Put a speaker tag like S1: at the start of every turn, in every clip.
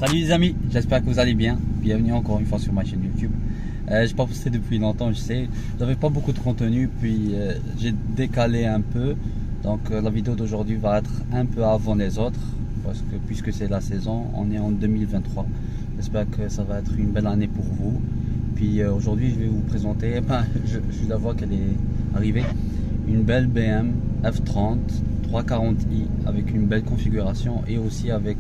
S1: Salut les amis, j'espère que vous allez bien. Bienvenue encore une fois sur ma chaîne YouTube. J'ai pas posté depuis longtemps, je sais. J'avais pas beaucoup de contenu, puis j'ai décalé un peu. Donc la vidéo d'aujourd'hui va être un peu avant les autres, parce que puisque c'est la saison, on est en 2023. J'espère que ça va être une belle année pour vous. Puis aujourd'hui, je vais vous présenter, je viens d'avoir qu'elle est arrivée, une belle BM F30 340i avec une belle configuration et aussi avec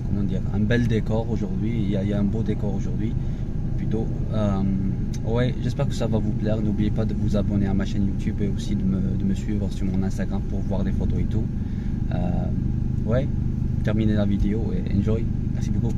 S1: comment dire, un bel décor aujourd'hui. Il y a un beau décor aujourd'hui plutôt. Ouais, j'espère que ça va vous plaire. N'oubliez pas de vous abonner à ma chaîne YouTube et aussi de me suivre sur mon Instagram pour voir les photos et tout. Ouais, terminez la vidéo et enjoy. Merci beaucoup.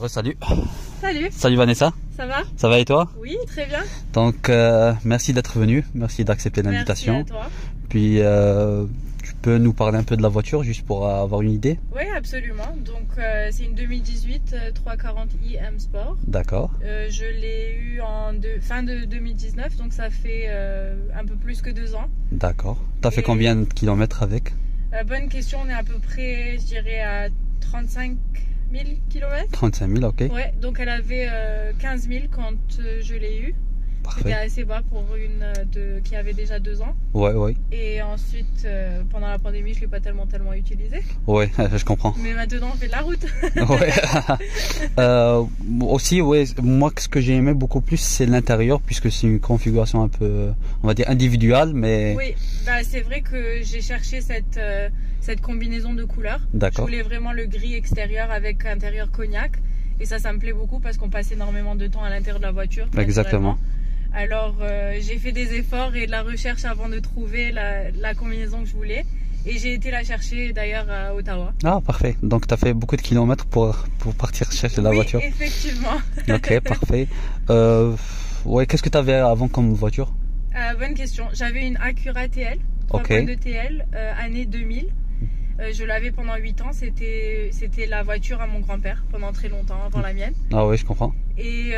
S1: Salut.
S2: Salut.
S1: Salut Vanessa.
S2: Ça va?
S1: Ça va et toi?
S2: Oui, très bien.
S1: Donc merci d'être venu, merci d'accepter l'invitation.
S2: Merci à toi.
S1: Puis tu peux nous parler un peu de la voiture juste pour avoir une idée?
S2: Oui, absolument. Donc c'est une 2018 340i M Sport.
S1: D'accord.
S2: Je l'ai eu en fin de 2019, donc ça fait un peu plus que 2 ans.
S1: D'accord. T'as fait combien de kilomètres avec?
S2: Bonne question, on est à peu près, je dirais, à 35 000 km.
S1: 35 000, ok.
S2: Ouais, donc elle avait 15 000 quand je l'ai eu. C'était assez bas pour une qui avait déjà 2 ans.
S1: Ouais, ouais.
S2: Et ensuite, pendant la pandémie, je ne l'ai pas tellement utilisé.
S1: Ouais, je comprends.
S2: Mais maintenant, on fait de la route.
S1: Ouais. Aussi, ouais, moi, ce que j'ai aimé beaucoup plus, c'est l'intérieur, puisque c'est une configuration un peu, on va dire, individuelle, mais...
S2: Oui, bah, c'est vrai que j'ai cherché cette combinaison de couleurs.
S1: D'accord.
S2: Je voulais vraiment le gris extérieur avec intérieur cognac. Et ça me plaît beaucoup parce qu'on passe énormément de temps à l'intérieur de la voiture.
S1: Exactement.
S2: Alors j'ai fait des efforts et de la recherche avant de trouver la combinaison que je voulais. Et j'ai été la chercher d'ailleurs à Ottawa.
S1: Ah, parfait. Donc tu as fait beaucoup de kilomètres pour partir chercher la voiture.
S2: Oui, effectivement.
S1: Ok, parfait. Ouais, qu'est-ce que tu avais avant comme voiture?
S2: Bonne question. J'avais une Acura TL, 3.2 TL, année 2000. Je l'avais pendant 8 ans. C'était la voiture à mon grand-père pendant très longtemps, avant la mienne.
S1: Ah oui, je comprends.
S2: Et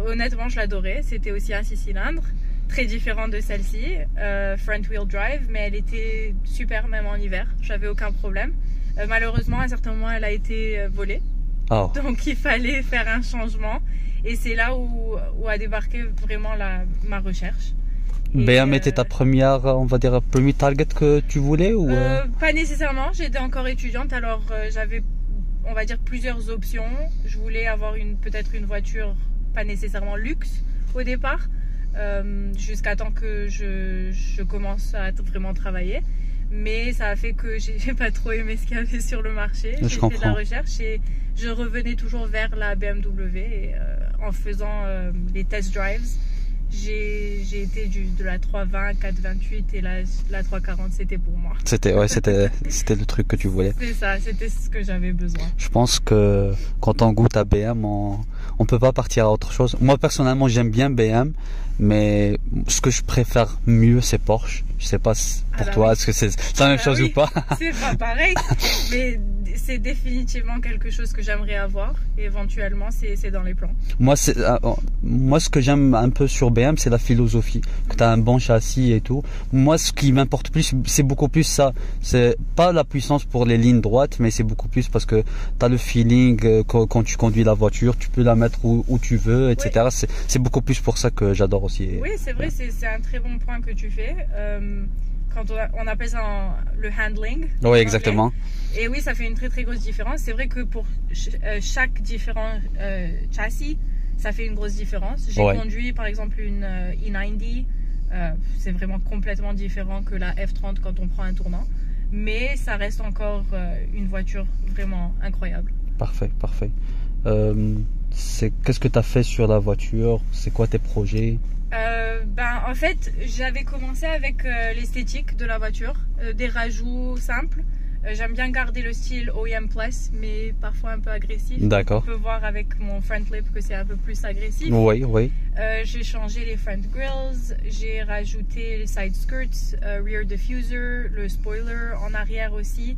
S2: honnêtement, je l'adorais. C'était aussi un 6 cylindres, très différent de celle-ci, front wheel drive, mais elle était super même en hiver. J'avais aucun problème. Malheureusement, à un certain moment, elle a été volée.
S1: Oh.
S2: Donc il fallait faire un changement. Et c'est là où a débarqué vraiment ma recherche.
S1: BM était ta première, on va dire, premier target que tu voulais ou
S2: Pas nécessairement. J'étais encore étudiante, alors j'avais, on va dire, plusieurs options. Je voulais avoir peut-être une voiture pas nécessairement luxe au départ, jusqu'à temps que je commence à vraiment travailler. Mais ça a fait que j'ai pas trop aimé ce qu'il y avait sur le marché. J'ai fait de la recherche et je revenais toujours vers la BMW en faisant les test drives. j'ai été de la 320, 428 et la 340, c'était pour moi.
S1: C'était le truc que tu voulais.
S2: C'est ça, c'était ce que j'avais besoin.
S1: Je pense que quand on goûte à BM, on peut pas partir à autre chose. Moi personnellement, j'aime bien BM, mais ce que je préfère mieux, c'est Porsche. Je sais pas pour toi,
S2: oui.
S1: est-ce que c'est la même chose ou pas?
S2: C'est pas pareil, mais c'est définitivement quelque chose que j'aimerais avoir. Et éventuellement, c'est dans les plans.
S1: Moi, ce que j'aime un peu sur BM, c'est la philosophie. Que tu as un bon châssis et tout. Moi, ce qui m'importe plus, c'est beaucoup plus ça. C'est pas la puissance pour les lignes droites, mais c'est beaucoup plus parce que tu as le feeling quand tu conduis la voiture, tu peux la mettre où tu veux, etc. Oui. C'est beaucoup plus pour ça que j'adore aussi.
S2: Oui, c'est vrai, c'est un très bon point que tu fais. Quand on appelle ça le handling.
S1: Oui, exactement.
S2: Et oui, ça fait une très très grosse différence. C'est vrai que pour chaque différent châssis, ça fait une grosse différence. J'ai conduit par exemple une E90. C'est vraiment complètement différent que la F30 quand on prend un tournant. Mais ça reste encore une voiture vraiment incroyable.
S1: Parfait, parfait. Qu'est-ce que tu as fait sur la voiture? C'est quoi tes projets?
S2: En fait, j'avais commencé avec l'esthétique de la voiture, des rajouts simples. J'aime bien garder le style OEM Plus, mais parfois un peu agressif.
S1: D'accord.
S2: On peut voir avec mon front lip que c'est un peu plus agressif.
S1: Oui, oui.
S2: J'ai changé les front grills, j'ai rajouté les side skirts, rear diffuser, le spoiler en arrière aussi.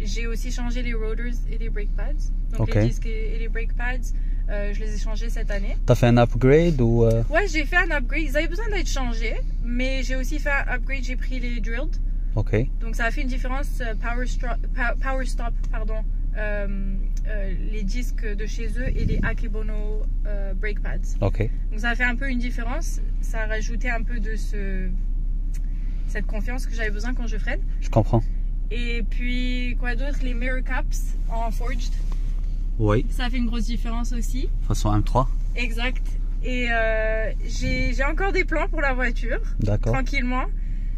S2: J'ai aussi changé les rotors et les brake pads. Donc les disques et les brake pads. Je les ai changés cette année.
S1: T'as fait un upgrade ou
S2: Ouais, j'ai fait un upgrade. Ils avaient besoin d'être changés, mais j'ai aussi fait un upgrade. J'ai pris les drilled.
S1: Ok.
S2: Donc ça a fait une différence. Power stop, pardon. Les disques de chez eux et les Akebono brake pads.
S1: Ok.
S2: Donc ça a fait un peu une différence. Ça a rajouté un peu de cette confiance que j'avais besoin quand je freine.
S1: Je comprends.
S2: Et puis quoi d'autre? Les mirror caps en forged.
S1: Oui.
S2: Ça fait une grosse différence aussi.
S1: Façon M3.
S2: Exact. Et j'ai encore des plans pour la voiture.
S1: D'accord.
S2: Tranquillement.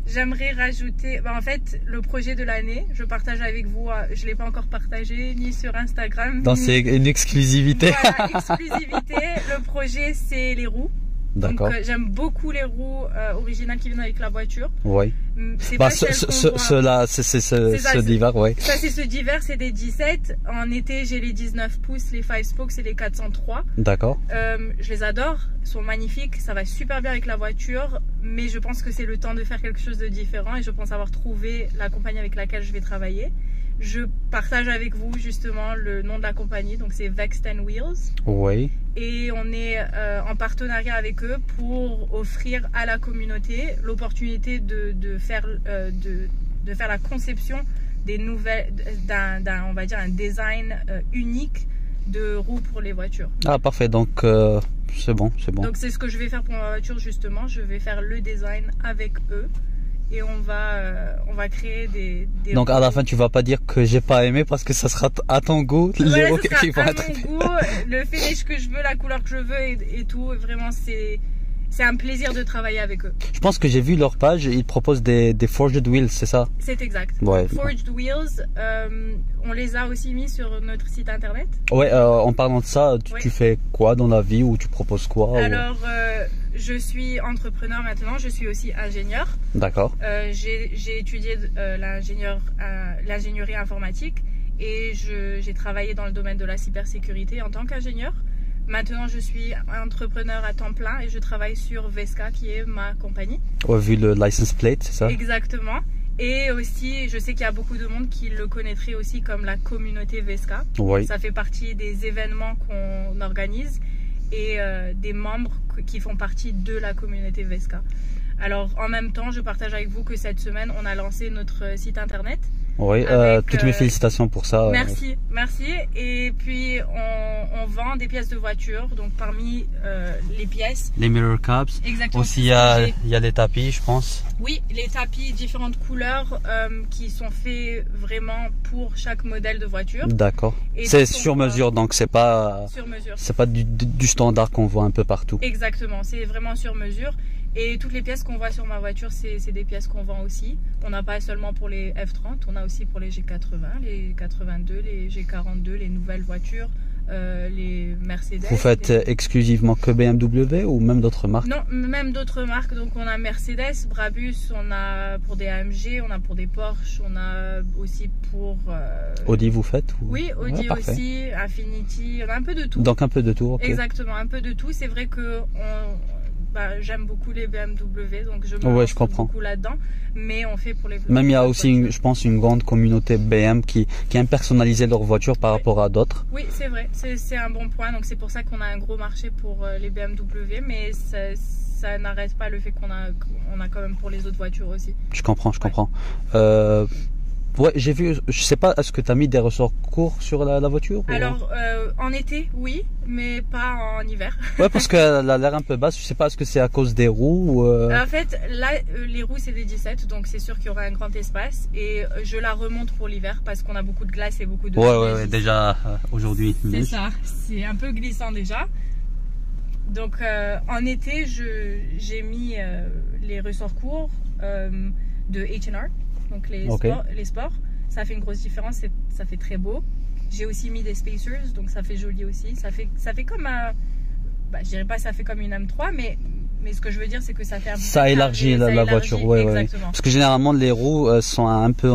S2: J'aimerais rajouter... en fait, le projet de l'année, je partage avec vous. Je ne l'ai pas encore partagé, ni sur Instagram.
S1: Donc c'est une exclusivité.
S2: Voilà, exclusivité. Le projet, c'est les roues.
S1: D'accord.
S2: Donc j'aime beaucoup les roues originales qui viennent avec la voiture.
S1: Oui.
S2: C'est pas
S1: ceux-là, c'est ce d'hiver, oui.
S2: Ça, c'est ceux d'hiver, c'est des 17. En été, j'ai les 19 pouces, les 5 spokes et les 403.
S1: D'accord.
S2: Je les adore, ils sont magnifiques, ça va super bien avec la voiture, mais je pense que c'est le temps de faire quelque chose de différent et je pense avoir trouvé la compagnie avec laquelle je vais travailler. Je partage avec vous justement le nom de la compagnie, donc c'est Vexed Wheels.
S1: Oui.
S2: Et on est en partenariat avec eux pour offrir à la communauté l'opportunité de faire la conception des nouvelles, on va dire un design unique de roues pour les voitures.
S1: Ah parfait, donc c'est bon, c'est bon.
S2: Donc c'est ce que je vais faire pour ma voiture justement, je vais faire le design avec eux. Et on va créer des
S1: donc à la fin tu vas pas dire que j'ai pas aimé parce que ça sera à ton goût,
S2: les roues qui vont être à mon goût, le finish que je veux, la couleur que je veux et tout, et vraiment c'est un plaisir de travailler avec eux.
S1: Je pense que j'ai vu leur page, ils proposent des forged wheels, c'est ça?
S2: C'est exact.
S1: Ouais.
S2: Forged wheels, on les a aussi mis sur notre site internet.
S1: Ouais, en parlant de ça, tu fais quoi dans la vie ou tu proposes quoi?
S2: Alors, je suis entrepreneur maintenant, je suis aussi ingénieur.
S1: D'accord.
S2: J'ai étudié l'ingénierie informatique et j'ai travaillé dans le domaine de la cybersécurité en tant qu'ingénieur. Maintenant, je suis entrepreneur à temps plein et je travaille sur Vesca, qui est ma compagnie.
S1: Ouais, vu le license plate, c'est ça?
S2: Exactement. Et aussi, je sais qu'il y a beaucoup de monde qui le connaîtrait aussi comme la communauté Vesca.
S1: Oui.
S2: Ça fait partie des événements qu'on organise et des membres qui font partie de la communauté Vesca. Alors, en même temps, je partage avec vous que cette semaine, on a lancé notre site internet.
S1: Oui, toutes mes félicitations pour ça.
S2: Merci, merci. Et puis, on vend des pièces de voiture. Donc, parmi les pièces...
S1: Les mirror caps.
S2: Exactement.
S1: Aussi, il y a les tapis, je pense.
S2: Oui, les tapis, différentes couleurs qui sont faits vraiment pour chaque modèle de voiture.
S1: D'accord. C'est sur mesure, donc c'est pas...
S2: Sur mesure.
S1: C'est pas du standard qu'on voit un peu partout.
S2: Exactement, c'est vraiment sur mesure. Et toutes les pièces qu'on voit sur ma voiture, c'est des pièces qu'on vend aussi. On n'a pas seulement pour les F30, on a aussi pour les G80, les 82, les G42, les nouvelles voitures les Mercedes.
S1: Vous faites exclusivement que BMW ou même d'autres marques?
S2: Non, même d'autres marques. Donc on a Mercedes, Brabus, on a pour des AMG, on a pour des Porsche, on a aussi pour...
S1: Audi vous faites ou...
S2: Oui, Audi
S1: ouais,
S2: aussi, Infiniti, on a un peu de tout.
S1: Donc un peu de tout, ok.
S2: Exactement, un peu de tout. C'est vrai que j'aime beaucoup les BMW, donc je me
S1: ouais,
S2: lance beaucoup là-dedans. Mais on fait pour les...
S1: Même il y a aussi, je pense, une grande communauté BM qui aime personnaliser leur voiture par rapport à d'autres.
S2: Oui, c'est vrai, c'est un bon point. Donc c'est pour ça qu'on a un gros marché pour les BMW, mais ça n'arrête pas le fait qu'on a quand même pour les autres voitures aussi.
S1: Je comprends. Ouais, j'ai vu, je sais pas, est-ce que tu as mis des ressorts courts sur la voiture?
S2: Alors, en été, oui, mais pas en hiver.
S1: Ouais, parce qu'elle a l'air un peu basse, je sais pas, est-ce que c'est à cause des roues ou
S2: En fait, là, les roues, c'est des 17, donc c'est sûr qu'il y aura un grand espace. Et je la remonte pour l'hiver parce qu'on a beaucoup de glace et beaucoup de...
S1: Ouais, déjà, aujourd'hui.
S2: C'est ça, c'est un peu glissant déjà. Donc, en été, j'ai mis les ressorts courts de H&R. Donc les sports, ça fait une grosse différence, ça fait très beau. J'ai aussi mis des spacers, donc ça fait joli aussi. Ça fait comme je dirais pas ça fait comme une M3, mais ce que je veux dire c'est que ça fait un peu
S1: ça élargit la voiture, ouais. Parce que généralement les roues sont un peu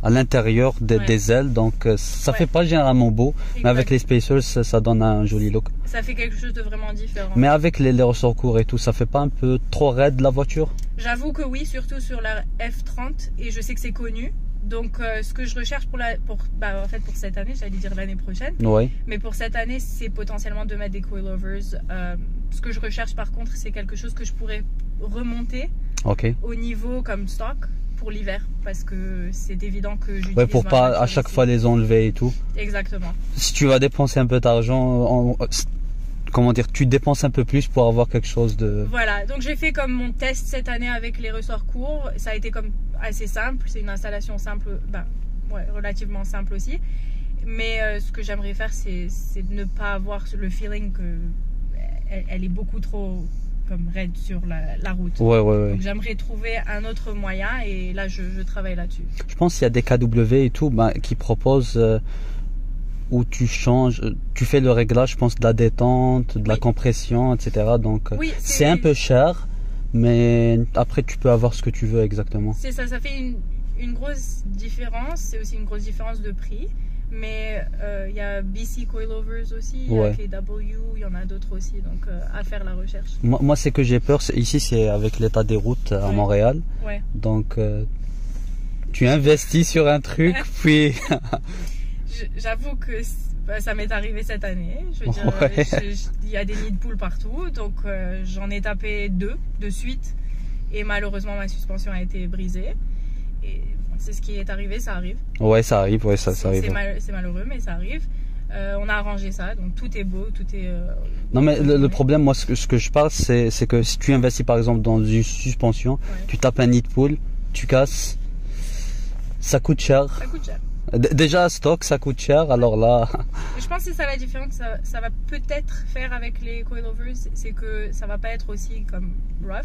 S1: à l'intérieur des ailes, donc ça fait pas généralement beau. Mais avec les spacers, ça donne un joli look.
S2: Ça fait quelque chose de vraiment différent.
S1: Mais avec les ressorts courts et tout, ça fait pas un peu trop raide la voiture?
S2: J'avoue que oui, surtout sur la F30, et je sais que c'est connu. Donc ce que je recherche pour cette année, j'allais dire l'année prochaine, mais pour cette année c'est potentiellement de mettre des coilovers. Ce que je recherche par contre c'est quelque chose que je pourrais remonter au niveau comme stock pour l'hiver, parce que c'est évident que j'utilise...
S1: Ouais, pour pas à chaque fois les enlever et tout.
S2: Exactement.
S1: Si tu vas dépenser un peu d'argent, comment dire, tu dépenses un peu plus pour avoir quelque chose de...
S2: Voilà, donc j'ai fait comme mon test cette année avec les ressorts courts. Ça a été comme assez simple, c'est une installation simple, relativement simple aussi. Mais ce que j'aimerais faire, c'est de ne pas avoir le feeling qu'elle est beaucoup trop comme raide sur la route.
S1: Ouais.
S2: Donc j'aimerais trouver un autre moyen et là je travaille là-dessus.
S1: Je pense qu'il y a des KW et tout qui proposent... où tu changes, tu fais le réglage, je pense, de la détente, de la compression, etc. Donc c'est un peu cher, mais après tu peux avoir ce que tu veux exactement.
S2: C'est ça, ça fait une grosse différence, c'est aussi une grosse différence de prix. Mais il y a BC Coilovers aussi, il y a KW, il y en a d'autres aussi, donc à faire la recherche.
S1: Moi c'est que j'ai peur, ici c'est avec l'état des routes à Montréal, donc tu investis sur un truc, puis...
S2: J'avoue que ça m'est arrivé cette année. Je veux dire, il y a des nids de poules partout, donc j'en ai tapé 2 de suite et malheureusement ma suspension a été brisée. Et c'est ce qui est arrivé, ça arrive. Ouais, ça arrive,
S1: ça arrive.
S2: C'est malheureux, mais ça arrive. On a arrangé ça, donc tout est beau, tout est...
S1: non mais le problème, moi ce que je parle, c'est que si tu investis par exemple dans une suspension, tu tapes un nid de poule, tu casses, ça coûte cher.
S2: Ça coûte cher.
S1: Déjà stock ça coûte cher, alors là...
S2: Je pense que c'est ça la différence, ça va peut-être faire avec les coilovers, c'est que ça va pas être aussi comme rough.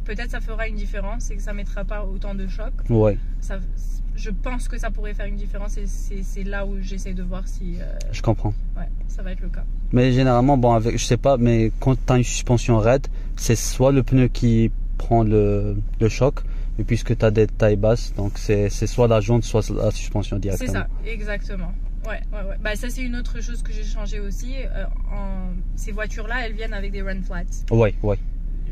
S2: Peut-être ça fera une différence, c'est que ça mettra pas autant de choc. Je pense que ça pourrait faire une différence et c'est là où j'essaie de voir si...
S1: Je comprends.
S2: Ouais, ça va être le cas.
S1: Mais généralement, je sais pas, mais quand tu as une suspension raide, c'est soit le pneu qui prend le choc, et puisque tu as des tailles basses, donc c'est soit la jante, soit la suspension directement.
S2: C'est ça, exactement. Ouais. Bah, ça, c'est une autre chose que j'ai changé aussi. Ces voitures-là, elles viennent avec des run flats.
S1: Ouais.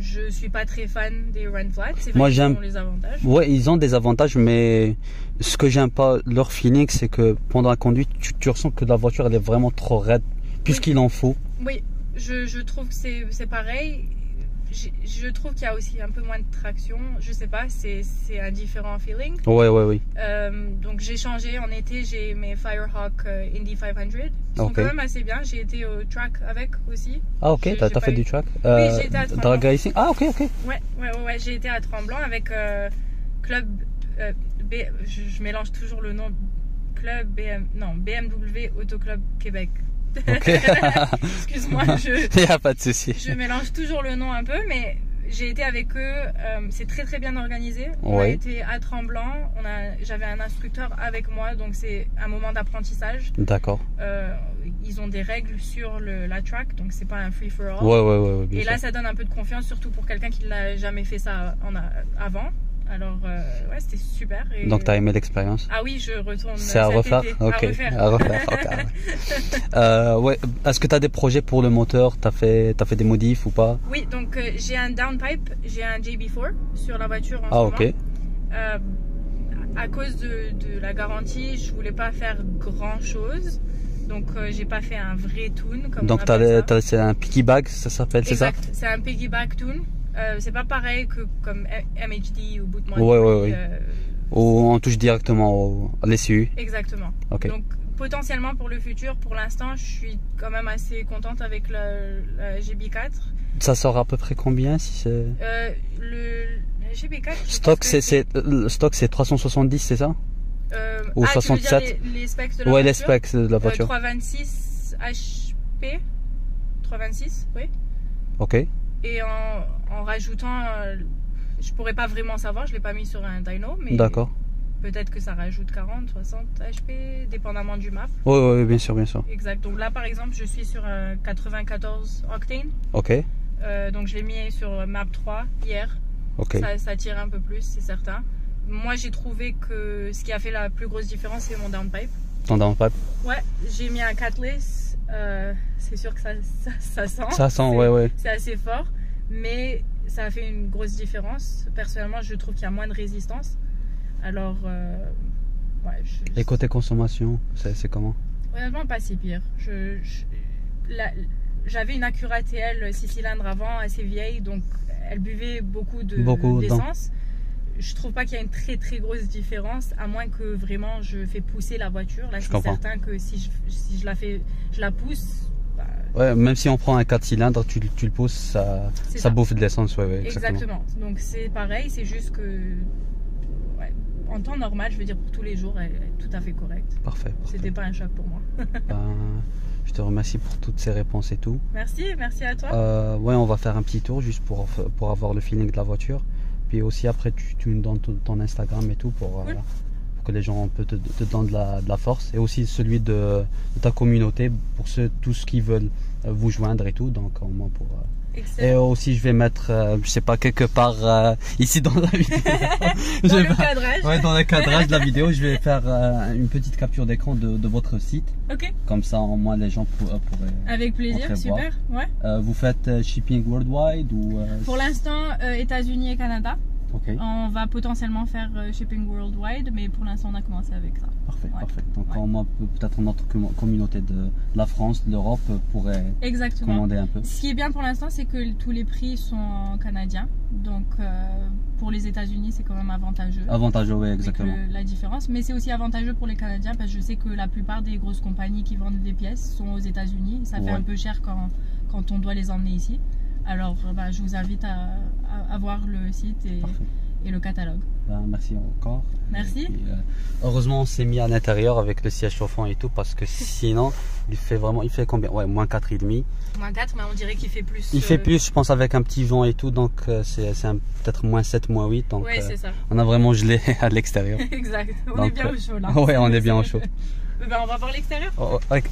S2: Je suis pas très fan des run flats. C'est
S1: vrai
S2: qu'ils ont les avantages.
S1: Ouais, ils ont des avantages, mais ce que j'aime pas, leur feeling, c'est que pendant la conduite, tu ressens que la voiture, elle est vraiment trop raide, puisqu'il en faut. Oui,
S2: je trouve que c'est pareil. Je trouve qu'il y a aussi un peu moins de traction, je sais pas, c'est un différent feeling.
S1: Oui.
S2: Donc j'ai changé, en été j'ai mes Firehawk Indy 500, ils sont quand même assez bien, j'ai été au track avec aussi.
S1: Ah ok, t'as fait du track?
S2: Oui, j'ai été à Tremblant.
S1: Drag racing? Ah ok.
S2: Ouais, j'ai été à Tremblant avec Club, je mélange toujours le nom, BMW Auto Club Québec.
S1: Okay.
S2: Excuse-moi,
S1: il n'y a pas de souci.
S2: Je mélange toujours le nom un peu, mais j'ai été avec eux, c'est très très bien organisé. On a été à Tremblant, j'avais un instructeur avec moi, donc c'est un moment d'apprentissage.
S1: D'accord.
S2: Ils ont des règles sur la track, donc c'est pas un free for all.
S1: Ouais,
S2: et là, ça donne un peu de confiance, surtout pour quelqu'un qui n'a jamais fait ça avant. Alors, ouais, c'était super. Et...
S1: Donc, tu as aimé l'expérience?
S2: Ah oui, je retourne.
S1: C'est à refaire? Ok. À refaire. Okay. Ouais. Est-ce que tu as des projets pour le moteur? T'as fait des modifs ou pas?
S2: Oui, donc j'ai un downpipe, j'ai un JB4 sur la voiture en ce moment.
S1: Ok.
S2: À cause de la garantie, je voulais pas faire grand chose. Donc, j'ai pas fait un vrai tune.
S1: Donc, c'est un piggyback, ça s'appelle, c'est ça?
S2: Exact, c'est un piggyback tune. C'est pas pareil que comme MHD ou Bootmod.
S1: Ouais. Ou on touche directement à l'ECU.
S2: Exactement.
S1: Okay.
S2: Donc potentiellement pour le futur, pour l'instant, je suis quand même assez contente avec la GB4.
S1: Ça sort à peu près combien si c'est
S2: la GB4
S1: stock c'est 370, c'est ça? Ou 67?
S2: Tu veux dire les specs de la voiture?
S1: Ouais, les specs de la voiture.
S2: 326 HP. 326, oui.
S1: Ok.
S2: Et en rajoutant, je pourrais pas vraiment savoir, je l'ai pas mis sur un dyno, mais peut-être que ça rajoute 40, 60 HP, dépendamment du map.
S1: Oui, bien sûr.
S2: Exact. Donc là, par exemple, je suis sur un 94 octane.
S1: Ok.
S2: Donc je l'ai mis sur map 3 hier.
S1: Ok.
S2: Ça tire un peu plus, c'est certain. Moi, j'ai trouvé que ce qui a fait la plus grosse différence, c'est mon downpipe.
S1: Ton downpipe?
S2: Ouais, j'ai mis un catless. C'est sûr que ça sent.
S1: Ça sent, ouais.
S2: C'est assez fort, mais ça a fait une grosse différence. Personnellement, je trouve qu'il y a moins de résistance. Alors, ouais.
S1: Et côté consommation, c'est comment?
S2: Honnêtement, pas si pire. J'avais une Acura TL 6 cylindres avant, assez vieille, donc elle buvait beaucoup d'essence. Je trouve pas qu'il y a une très très grosse différence, à moins que vraiment je fais pousser la voiture. Là, c'est certain que si je la pousse. Bah,
S1: ouais, même si on prend un 4 cylindres, tu le pousses, ça bouffe de l'essence. Ouais,
S2: exactement. Donc c'est pareil, c'est juste que en temps normal, je veux dire pour tous les jours, elle est tout à fait correcte.
S1: Parfait.
S2: C'était pas un choc pour moi.
S1: Je te remercie pour toutes ces réponses et tout.
S2: Merci à toi.
S1: Ouais, on va faire un petit tour juste pour avoir le feeling de la voiture. Puis aussi après tu me donnes ton Instagram et tout pour que les gens te donnent de la force. Et aussi celui de ta communauté pour tous qui veulent vous joindre et tout. Donc au moins pour... Et aussi je vais mettre, je sais pas, quelque part ici dans la vidéo.
S2: Dans le cadrage.
S1: Ouais, dans le cadrage de la vidéo, je vais faire une petite capture d'écran de votre site.
S2: Ok.
S1: Comme ça au moins les gens pourraient...
S2: Avec plaisir, super. Ouais.
S1: Vous faites shipping worldwide ou...
S2: Pour l'instant, États-Unis et Canada.
S1: Okay.
S2: On va potentiellement faire shipping worldwide, mais pour l'instant on a commencé avec ça.
S1: Parfait. Donc peut-être notre communauté de la France, de l'Europe pourrait commander un peu.
S2: Ce qui est bien pour l'instant, c'est que tous les prix sont canadiens. Donc pour les États-Unis, c'est quand même avantageux.
S1: Avantageux, oui, exactement.
S2: La différence, mais c'est aussi avantageux pour les Canadiens parce que je sais que la plupart des grosses compagnies qui vendent des pièces sont aux États-Unis. Ça fait un peu cher quand on doit les emmener ici. Alors, je vous invite à voir le site et le catalogue.
S1: Merci encore.
S2: Merci.
S1: Puis, heureusement, on s'est mis à l'intérieur avec le siège chauffant et tout parce que sinon, il fait combien? Ouais, moins 4,5.
S2: Moins 4, mais on dirait qu'il fait plus.
S1: Il fait plus, je pense, avec un petit vent et tout, donc c'est peut-être moins 7, moins 8. Donc,
S2: ouais, c'est ça.
S1: On a vraiment gelé à l'extérieur.
S2: Exact. On est bien au chaud là.
S1: Ouais, on est bien au chaud.
S2: On va voir l'extérieur.
S1: Ouais.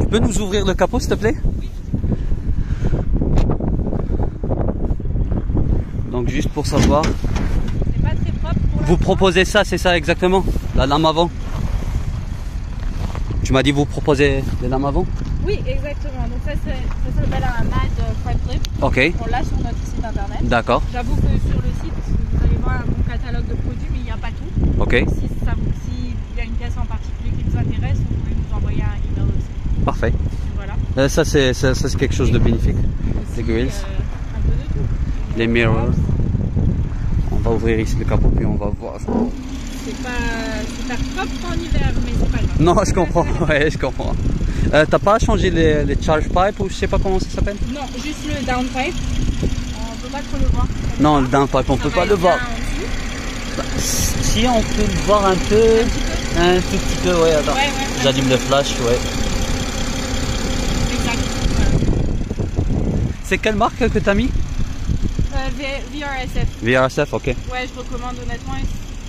S1: Tu peux nous ouvrir le capot, s'il te plaît?
S2: Oui.
S1: Donc juste pour savoir.
S2: C'est pas très propre pour
S1: vous proposez ça, c'est ça exactement? La lame avant? Tu m'as dit vous proposez des lames avant?
S2: Oui, exactement. Donc ça s'appelle un MAD front lip.
S1: Ok.
S2: On l'a sur notre site internet.
S1: D'accord.
S2: J'avoue que sur le site, vous allez voir un bon catalogue de produits, mais il n'y a pas tout.
S1: Ok.
S2: S'il y a une pièce en particulier qui vous intéresse, vous pouvez nous envoyer un email aussi.
S1: Parfait.
S2: Voilà.
S1: Ça c'est quelque chose de bénéfique. Les grills.
S2: Un peu de tout.
S1: Les mirrors. On va ouvrir ici le capot puis on va voir.
S2: C'est pas propre en hiver, mais c'est pas grave.
S1: Non, je comprends. Ouais, je comprends. T'as pas changé les charge pipes ou je sais pas comment ça s'appppelle?
S2: Non, juste le downpipe. On peut pas trop le voir.
S1: Non, le downpipe, on peut pas le voir. Si on peut le voir un peu. Un tout petit peu, ouais, attends.
S2: Ouais,
S1: j'allume le flash, ouais.
S2: Exact. Voilà.
S1: C'est quelle marque que tu as mis?
S2: VRSF.
S1: VRSF, ok.
S2: Ouais, je recommande honnêtement.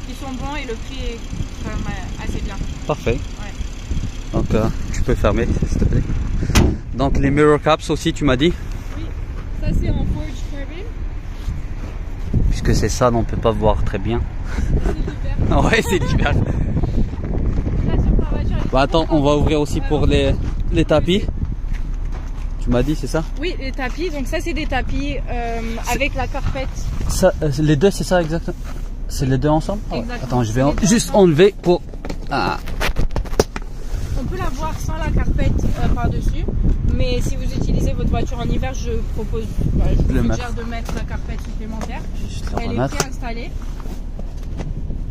S2: Ils sont bons et le prix est quand même assez bien.
S1: Parfait.
S2: Ouais.
S1: Donc tu peux fermer s'il te plaît. Donc les mirror caps aussi tu m'as dit?
S2: Oui, ça c'est en forged carbon.
S1: Puisque c'est ça, on ne peut pas voir très bien.
S2: C'est l'hiver.
S1: Ouais, c'est l'hiver. Bah attends, on va ouvrir aussi pour les tapis. Tu m'as dit, c'est ça?
S2: Oui, les tapis. Donc ça c'est des tapis avec la carpette.
S1: Ça, les deux, c'est ça exactement? C'est les deux ensemble?
S2: Exactement.
S1: Attends, je vais juste enlever pour... Ah.
S2: On peut l'avoir sans la carpette par-dessus, mais si vous utilisez votre voiture en hiver, je propose, je vous suggère de mettre la carpette supplémentaire. Elle est préinstallée.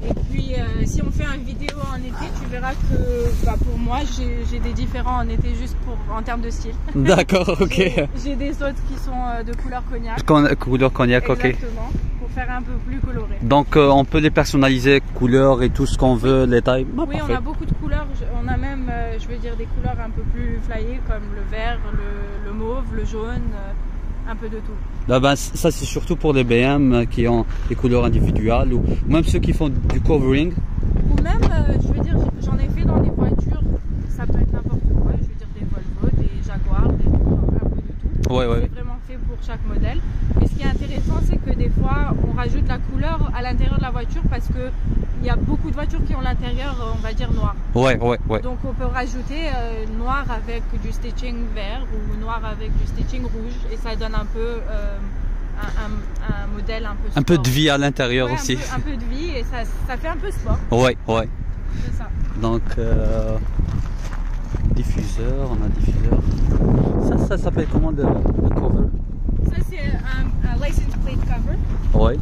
S2: Et puis si on fait une vidéo en été, tu verras que pour moi j'ai des différents en été juste en termes de style.
S1: D'accord, ok.
S2: J'ai des autres qui sont de couleur cognac.
S1: Couleur cognac, ok.
S2: Exactement, pour faire un peu plus coloré.
S1: Donc on peut les personnaliser, couleurs et tout ce qu'on veut, les tailles.
S2: Oui, parfait. On a beaucoup de couleurs, on a même, je veux dire, des couleurs un peu plus flyées comme le vert, le mauve, le jaune, un peu de tout.
S1: Là, ben, ça c'est surtout pour les BM qui ont des couleurs individuelles ou même ceux qui font du covering.
S2: Ou même, je veux dire, j'en ai fait dans des voitures, ça peut être n'importe quoi, je veux dire des Volvo, des Jaguar, un peu de tout.
S1: Ouais, ouais.
S2: C'est vraiment fait pour chaque modèle. Mais ce qui est intéressant, c'est que des fois, on rajoute la couleur à l'intérieur de la voiture parce que il y a beaucoup de voitures qui ont l'intérieur, on va dire, noir.
S1: Ouais, ouais, ouais.
S2: Donc on peut rajouter noir avec du stitching vert ou noir avec du stitching rouge et ça donne un peu un modèle un peu sport.
S1: Un peu de vie à l'intérieur aussi.
S2: Un peu de vie et ça fait un peu sport.
S1: Ouais, ouais.
S2: C'est ça.
S1: Donc, diffuseur, on a diffuseur. Ça s'appelle comment le cover?
S2: Ça c'est un license plate cover.
S1: Ouais.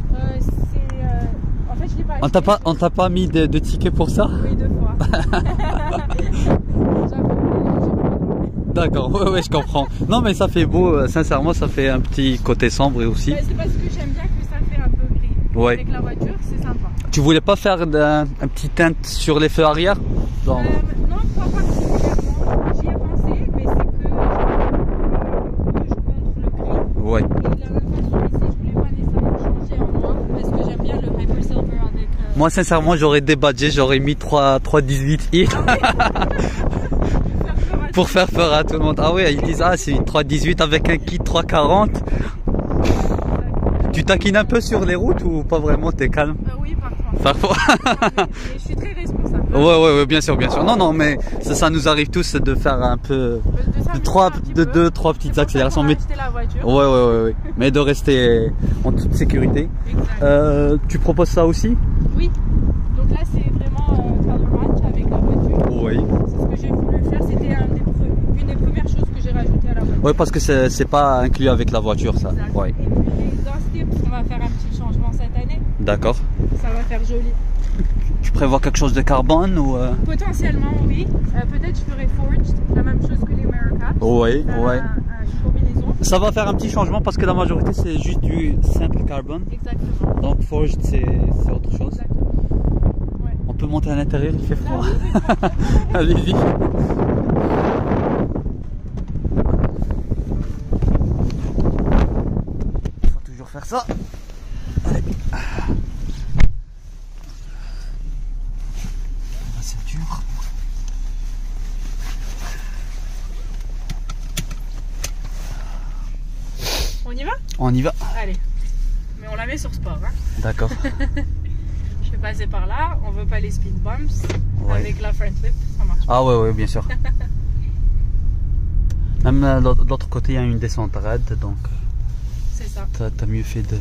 S2: En fait, je l'ai pas.
S1: On t'a pas mis de ticket pour ça?
S2: Oui, 2 fois.
S1: D'accord, ouais, je comprends. Non, mais ça fait beau, sincèrement, ça fait un petit côté sombre aussi.
S2: C'est parce que j'aime bien que ça fait un peu gris.
S1: Ouais.
S2: Avec la voiture, c'est sympa.
S1: Tu voulais pas faire un petit teinte sur les feux arrière? Genre...
S2: non, pas particulièrement. J'y ai pensé, mais c'est que rouge contre le gris.
S1: Ouais.
S2: Et de la même façon, ici, je voulais pas nécessairement changer en noir parce que j'aime bien le Hyper Silver avec.
S1: Moi, sincèrement, j'aurais débadgé, j'aurais mis 318i. Pour faire peur à tout le monde. Ah oui, ils disent, ah, c'est une 318 avec un kit 340. Tu taquines un peu sur les routes ou pas vraiment, t'es calme?
S2: Oui, parfois. Je suis très responsable.
S1: Ouais, bien sûr. Non, mais ça nous arrive tous de faire un peu de deux, trois petites accélérations. Mais
S2: la voiture.
S1: Ouais. Mais de rester en toute sécurité. Tu proposes ça aussi?
S2: Oui. Donc là, c'est vraiment color match avec la voiture.
S1: Oui.
S2: C'est ce que j'ai voulu faire. C'était une des premières choses que j'ai rajoutées à la voiture.
S1: Oui, parce que c'est pas inclus avec la voiture, ça.
S2: Exact.
S1: Ouais.
S2: Et puis dans ce type, on va faire un petit changement cette année.
S1: D'accord.
S2: Ça va faire joli.
S1: Tu prévois quelque chose de carbone ou
S2: Potentiellement, oui. Peut-être je ferai forged, la même chose que les mirror caps.
S1: Ouais.
S2: Une combinaison.
S1: Ça va faire un petit changement parce que la majorité c'est juste du simple carbone.
S2: Exactement.
S1: Donc forged c'est autre chose.
S2: Exactement. Ouais.
S1: On peut monter à l'intérieur, il fait froid.
S2: Oui.
S1: Allez-y. Il faut toujours faire ça. Allez. La ceinture.
S2: On y va?
S1: On y va.
S2: Allez. Mais on la met sur sport. Hein.
S1: D'accord.
S2: Je vais passer par là. On veut pas les speed bumps.
S1: Ouais.
S2: Avec la front lip, ça marche.
S1: Ah ouais, bien sûr. Même de l'autre côté, il y a une descente raide, donc
S2: c'est ça.
S1: T'as mieux fait de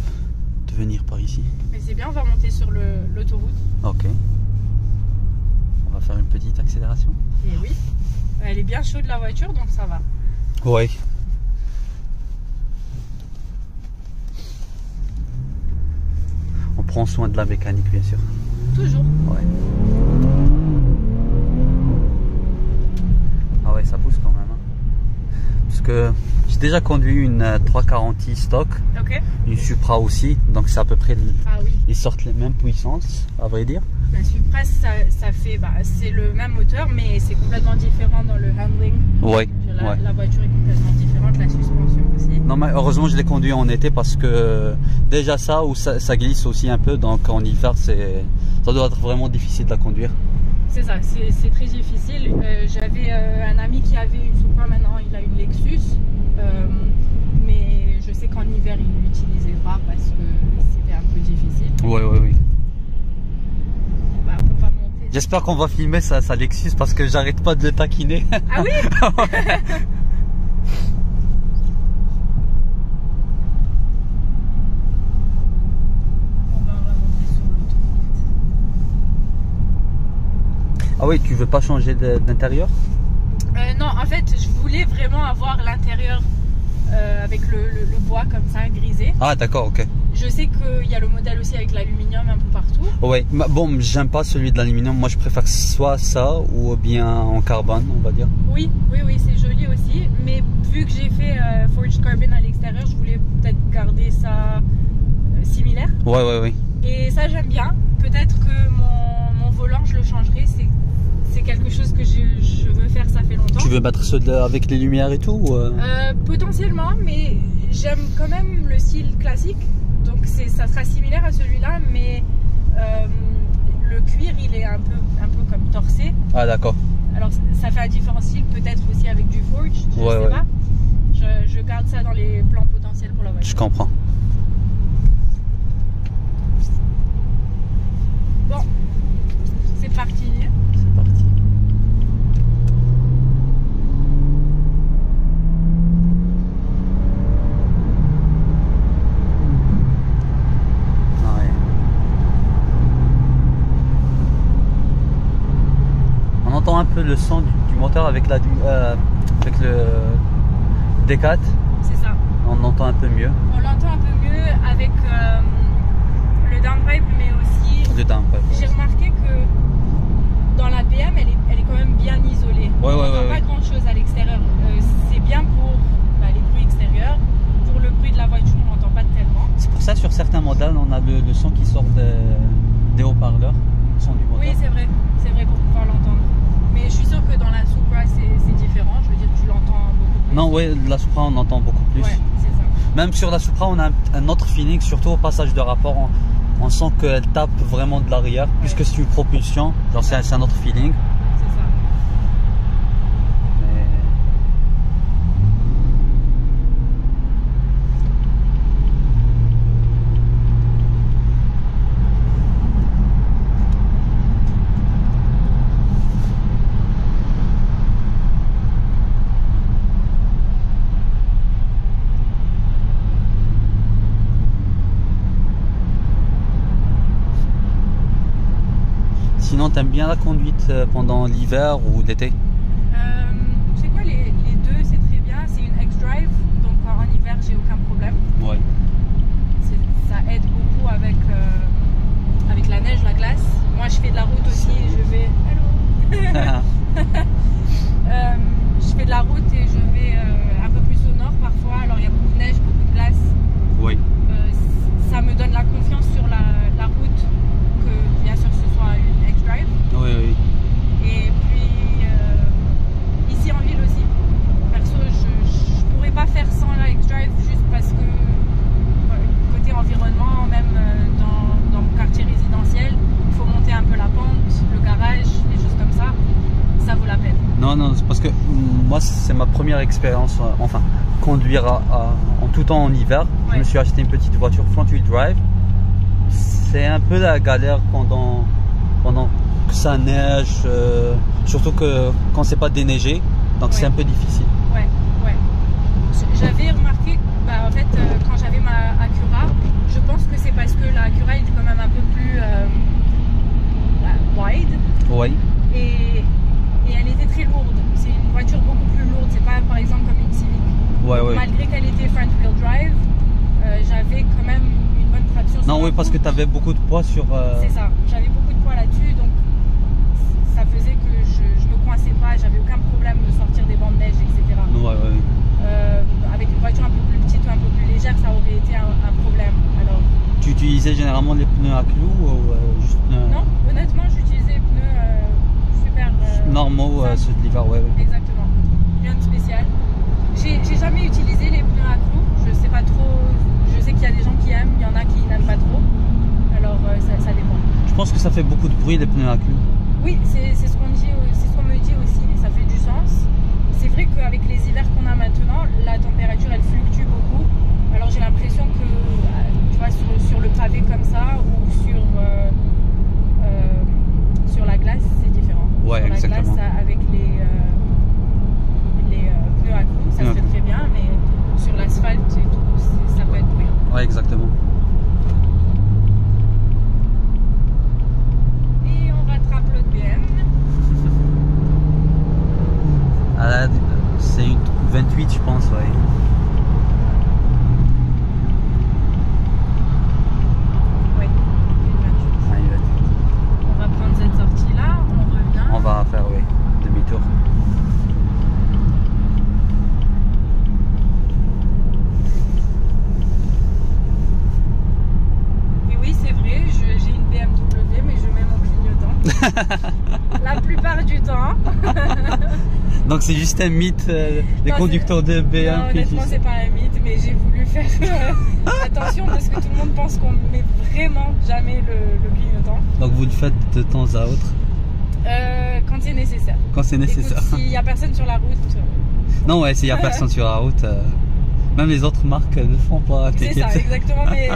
S1: venir par ici.
S2: Mais c'est bien, on va monter sur l'autoroute.
S1: Ok. On va faire une petite accélération.
S2: Et oui. Elle est bien chaude la voiture, donc ça va.
S1: Ouais. On prend soin de la mécanique, bien sûr.
S2: Toujours.
S1: Ouais. Ah ouais, ça pousse quand même. Hein. Parce que j'ai déjà conduit une 340i stock,
S2: Ok.
S1: une Supra aussi, donc c'est à peu près,
S2: Ah oui.
S1: ils sortent les mêmes puissances, à vrai dire.
S2: La Supra, ça fait, c'est le même moteur, mais c'est complètement différent dans le handling.
S1: Ouais. Ouais.
S2: La voiture est complètement différente, la suspension aussi.
S1: Non, mais heureusement, je l'ai conduit en été parce que déjà ça, ou ça glisse aussi un peu. Donc en hiver, ça doit être vraiment difficile de la conduire.
S2: C'est ça, c'est très difficile. J'avais un ami qui avait une Supra, maintenant il a une Lexus. Mais je sais qu'en hiver, il ne l'utilisait pas parce que c'était un peu difficile.
S1: Oui.
S2: Bah, on va monter.
S1: J'espère qu'on va filmer sa Lexus parce que j'arrête pas de le taquiner.
S2: Ah oui.
S1: Ouais. Ah oui, tu veux pas changer d'intérieur?
S2: Non, en fait, je voulais vraiment avoir l'intérieur avec le bois comme ça, grisé.
S1: Ah d'accord, ok.
S2: Je sais qu'il y a le modèle aussi avec l'aluminium un peu partout.
S1: Oui, bon, j'aime pas celui de l'aluminium. Moi, je préfère soit ça ou bien en carbone, on va dire.
S2: Oui, c'est joli aussi. Mais vu que j'ai fait Forged Carbon à l'extérieur, je voulais peut-être garder ça similaire.
S1: Oui.
S2: Et ça, j'aime bien. Peut-être que mon volant, je le changerai. C'est quelque chose que je veux faire, ça fait longtemps.
S1: Tu veux mettre ceux avec les lumières et tout
S2: Potentiellement, mais j'aime quand même le style classique. Donc ça sera similaire à celui-là, mais le cuir, il est un peu comme torsé.
S1: Ah d'accord.
S2: Alors ça fait un différent style, peut-être aussi avec du forge, je sais pas. Je garde ça dans les plans potentiels pour la voiture.
S1: Je comprends.
S2: Bon, c'est parti.
S1: C'est parti. Ouais. On entend un peu le son du moteur avec le D4.
S2: C'est ça.
S1: On entend un peu mieux.
S2: On l'entend un peu mieux avec le downpipe, mais aussi
S1: Le downpipe.
S2: j'ai remarqué que dans la BM, elle est quand même bien isolée. On n'entend pas grand chose à l'extérieur. C'est bien pour les bruits extérieurs. Pour le bruit de la voiture, on l'entend pas tellement.
S1: C'est pour ça sur certains modèles, on a le son qui sort des haut-parleurs, le son du moteur.
S2: Oui, c'est vrai pour pouvoir l'entendre. Mais je suis sûre que dans la Supra, c'est différent. Je veux dire, tu l'entends beaucoup plus.
S1: Non, oui, la Supra, on entend beaucoup plus.
S2: Ouais, c'est ça.
S1: Même sur la Supra, on a un autre feeling, surtout au passage de rapport. On sent qu'elle tape vraiment de l'arrière, puisque c'est une propulsion. Genre, c'est un autre feeling.
S2: C'est ça.
S1: Mais... Sinon, t'aimes bien la conduite pendant l'hiver ou l'été?
S2: Tu sais quoi, les deux, c'est très bien. C'est une X-Drive, donc en hiver, j'ai aucun problème.
S1: Ouais.
S2: Ça aide beaucoup avec la neige, la glace. Moi, je fais de la route aussi. Je vais. Allô. Je fais de la route et je vais un peu plus au nord parfois. Alors, il y a beaucoup de neige, beaucoup de glace.
S1: Oui.
S2: Ça me donne la confiance sur la route que, bien sûr, ce soit une X-Drive.
S1: Oui.
S2: Et puis ici en ville aussi. Perso, je pourrais pas faire sans la X-Drive juste parce que côté environnement, même dans mon quartier résidentiel, il faut monter un peu la pente, le garage, des choses comme ça. Ça vaut la peine.
S1: Non, c'est parce que moi, c'est ma première expérience, enfin, conduire en tout temps en hiver.
S2: Ouais.
S1: Je me suis acheté une petite voiture front-wheel drive. C'est un peu la galère pendant que ça neige, surtout que quand c'est pas déneigé, donc c'est un peu difficile.
S2: Ouais. J'avais remarqué, en fait, quand j'avais ma Acura, je pense que c'est parce que la Acura est quand même un peu plus wide.
S1: Oui.
S2: Et elle était très lourde. C'est une voiture beaucoup plus lourde. C'est pas par exemple comme une Civic.
S1: Ouais.
S2: Malgré qu'elle était front wheel drive, j'avais quand même une bonne traction.
S1: Non, oui, parce que tu avais beaucoup de poids sur.
S2: C'est ça. J'avais beaucoup de poids là-dessus, donc ça faisait que je me coinçais pas. J'avais aucun problème de sortir des bancs de neige, etc.
S1: Ouais.
S2: Avec une voiture un peu plus petite ou un peu plus légère, ça aurait été un problème. Alors.
S1: Tu utilisais généralement les pneus à clous ou juste pneus.
S2: Non, honnêtement, j'utilisais des pneus super.
S1: Normaux, ceux de l'hiver, ouais.
S2: Exactement. rien de spécial. J'ai jamais utilisé les pneus à clous, je sais pas trop, je sais qu'il y a des gens qui aiment, il y en a qui n'aiment pas trop, alors ça dépend.
S1: Je pense que ça fait beaucoup de bruit les pneus à clous.
S2: Oui, c'est ce qu'on dit, c'est ce qu'on me dit aussi, ça fait du sens. C'est vrai qu'avec les hivers qu'on a maintenant, la température elle fluctue beaucoup, alors j'ai l'impression que tu vois, sur le pavé comme ça ou sur la glace c'est différent.
S1: Ouais,
S2: sur la
S1: exactement.
S2: glace avec les pneus à clous, ça serait très bien, mais sur l'asphalte et tout, ça peut être bruyant.
S1: Ouais, exactement.
S2: Et on rattrape l'autre BM.
S1: C'est une 28, je pense, ouais.
S2: Oui, une 28.
S1: Ouais, une 28.
S2: On va prendre cette sortie-là, on revient.
S1: On va faire, oui, demi-tour.
S2: Et oui, c'est vrai, j'ai une BMW, mais je mets mon clignotant. La plupart du temps.
S1: Donc c'est juste un mythe, les
S2: Non,
S1: conducteurs de BM.
S2: Non, honnêtement, c'est pas un mythe, mais j'ai voulu faire attention parce que tout le monde pense qu'on ne met vraiment jamais le clignotant.
S1: Donc vous le faites de temps à autre
S2: Quand c'est nécessaire.
S1: quand c'est nécessaire.
S2: S'il n'y a personne sur la route.
S1: Non, ouais, s'il n'y a personne sur la route, même les autres marques ne le font pas.
S2: C'est ça, exactement. Mais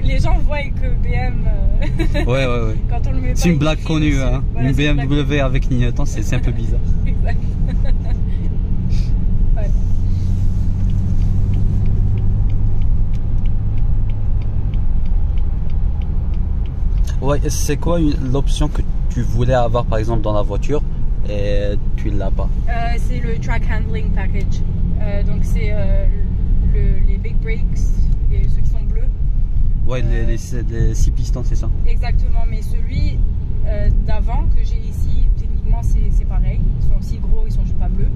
S2: les gens voient que BM.
S1: Ouais.
S2: Quand on le met pas.
S1: C'est une blague connue, hein.
S2: Voilà,
S1: Une
S2: c'est
S1: BMW
S2: blague.
S1: avec clignotant, c'est un peu bizarre.
S2: Exact. Ouais.
S1: Ouais, c'est quoi l'option que tu voulais avoir par exemple dans la voiture et tu l'as pas?
S2: C'est le track handling package. Donc c'est les big brakes, ceux qui sont bleus.
S1: Ouais, les 6 pistons, c'est ça.
S2: Exactement, mais celui d'avant que j'ai ici, techniquement c'est pareil. Ils sont aussi gros, ils sont juste pas bleus.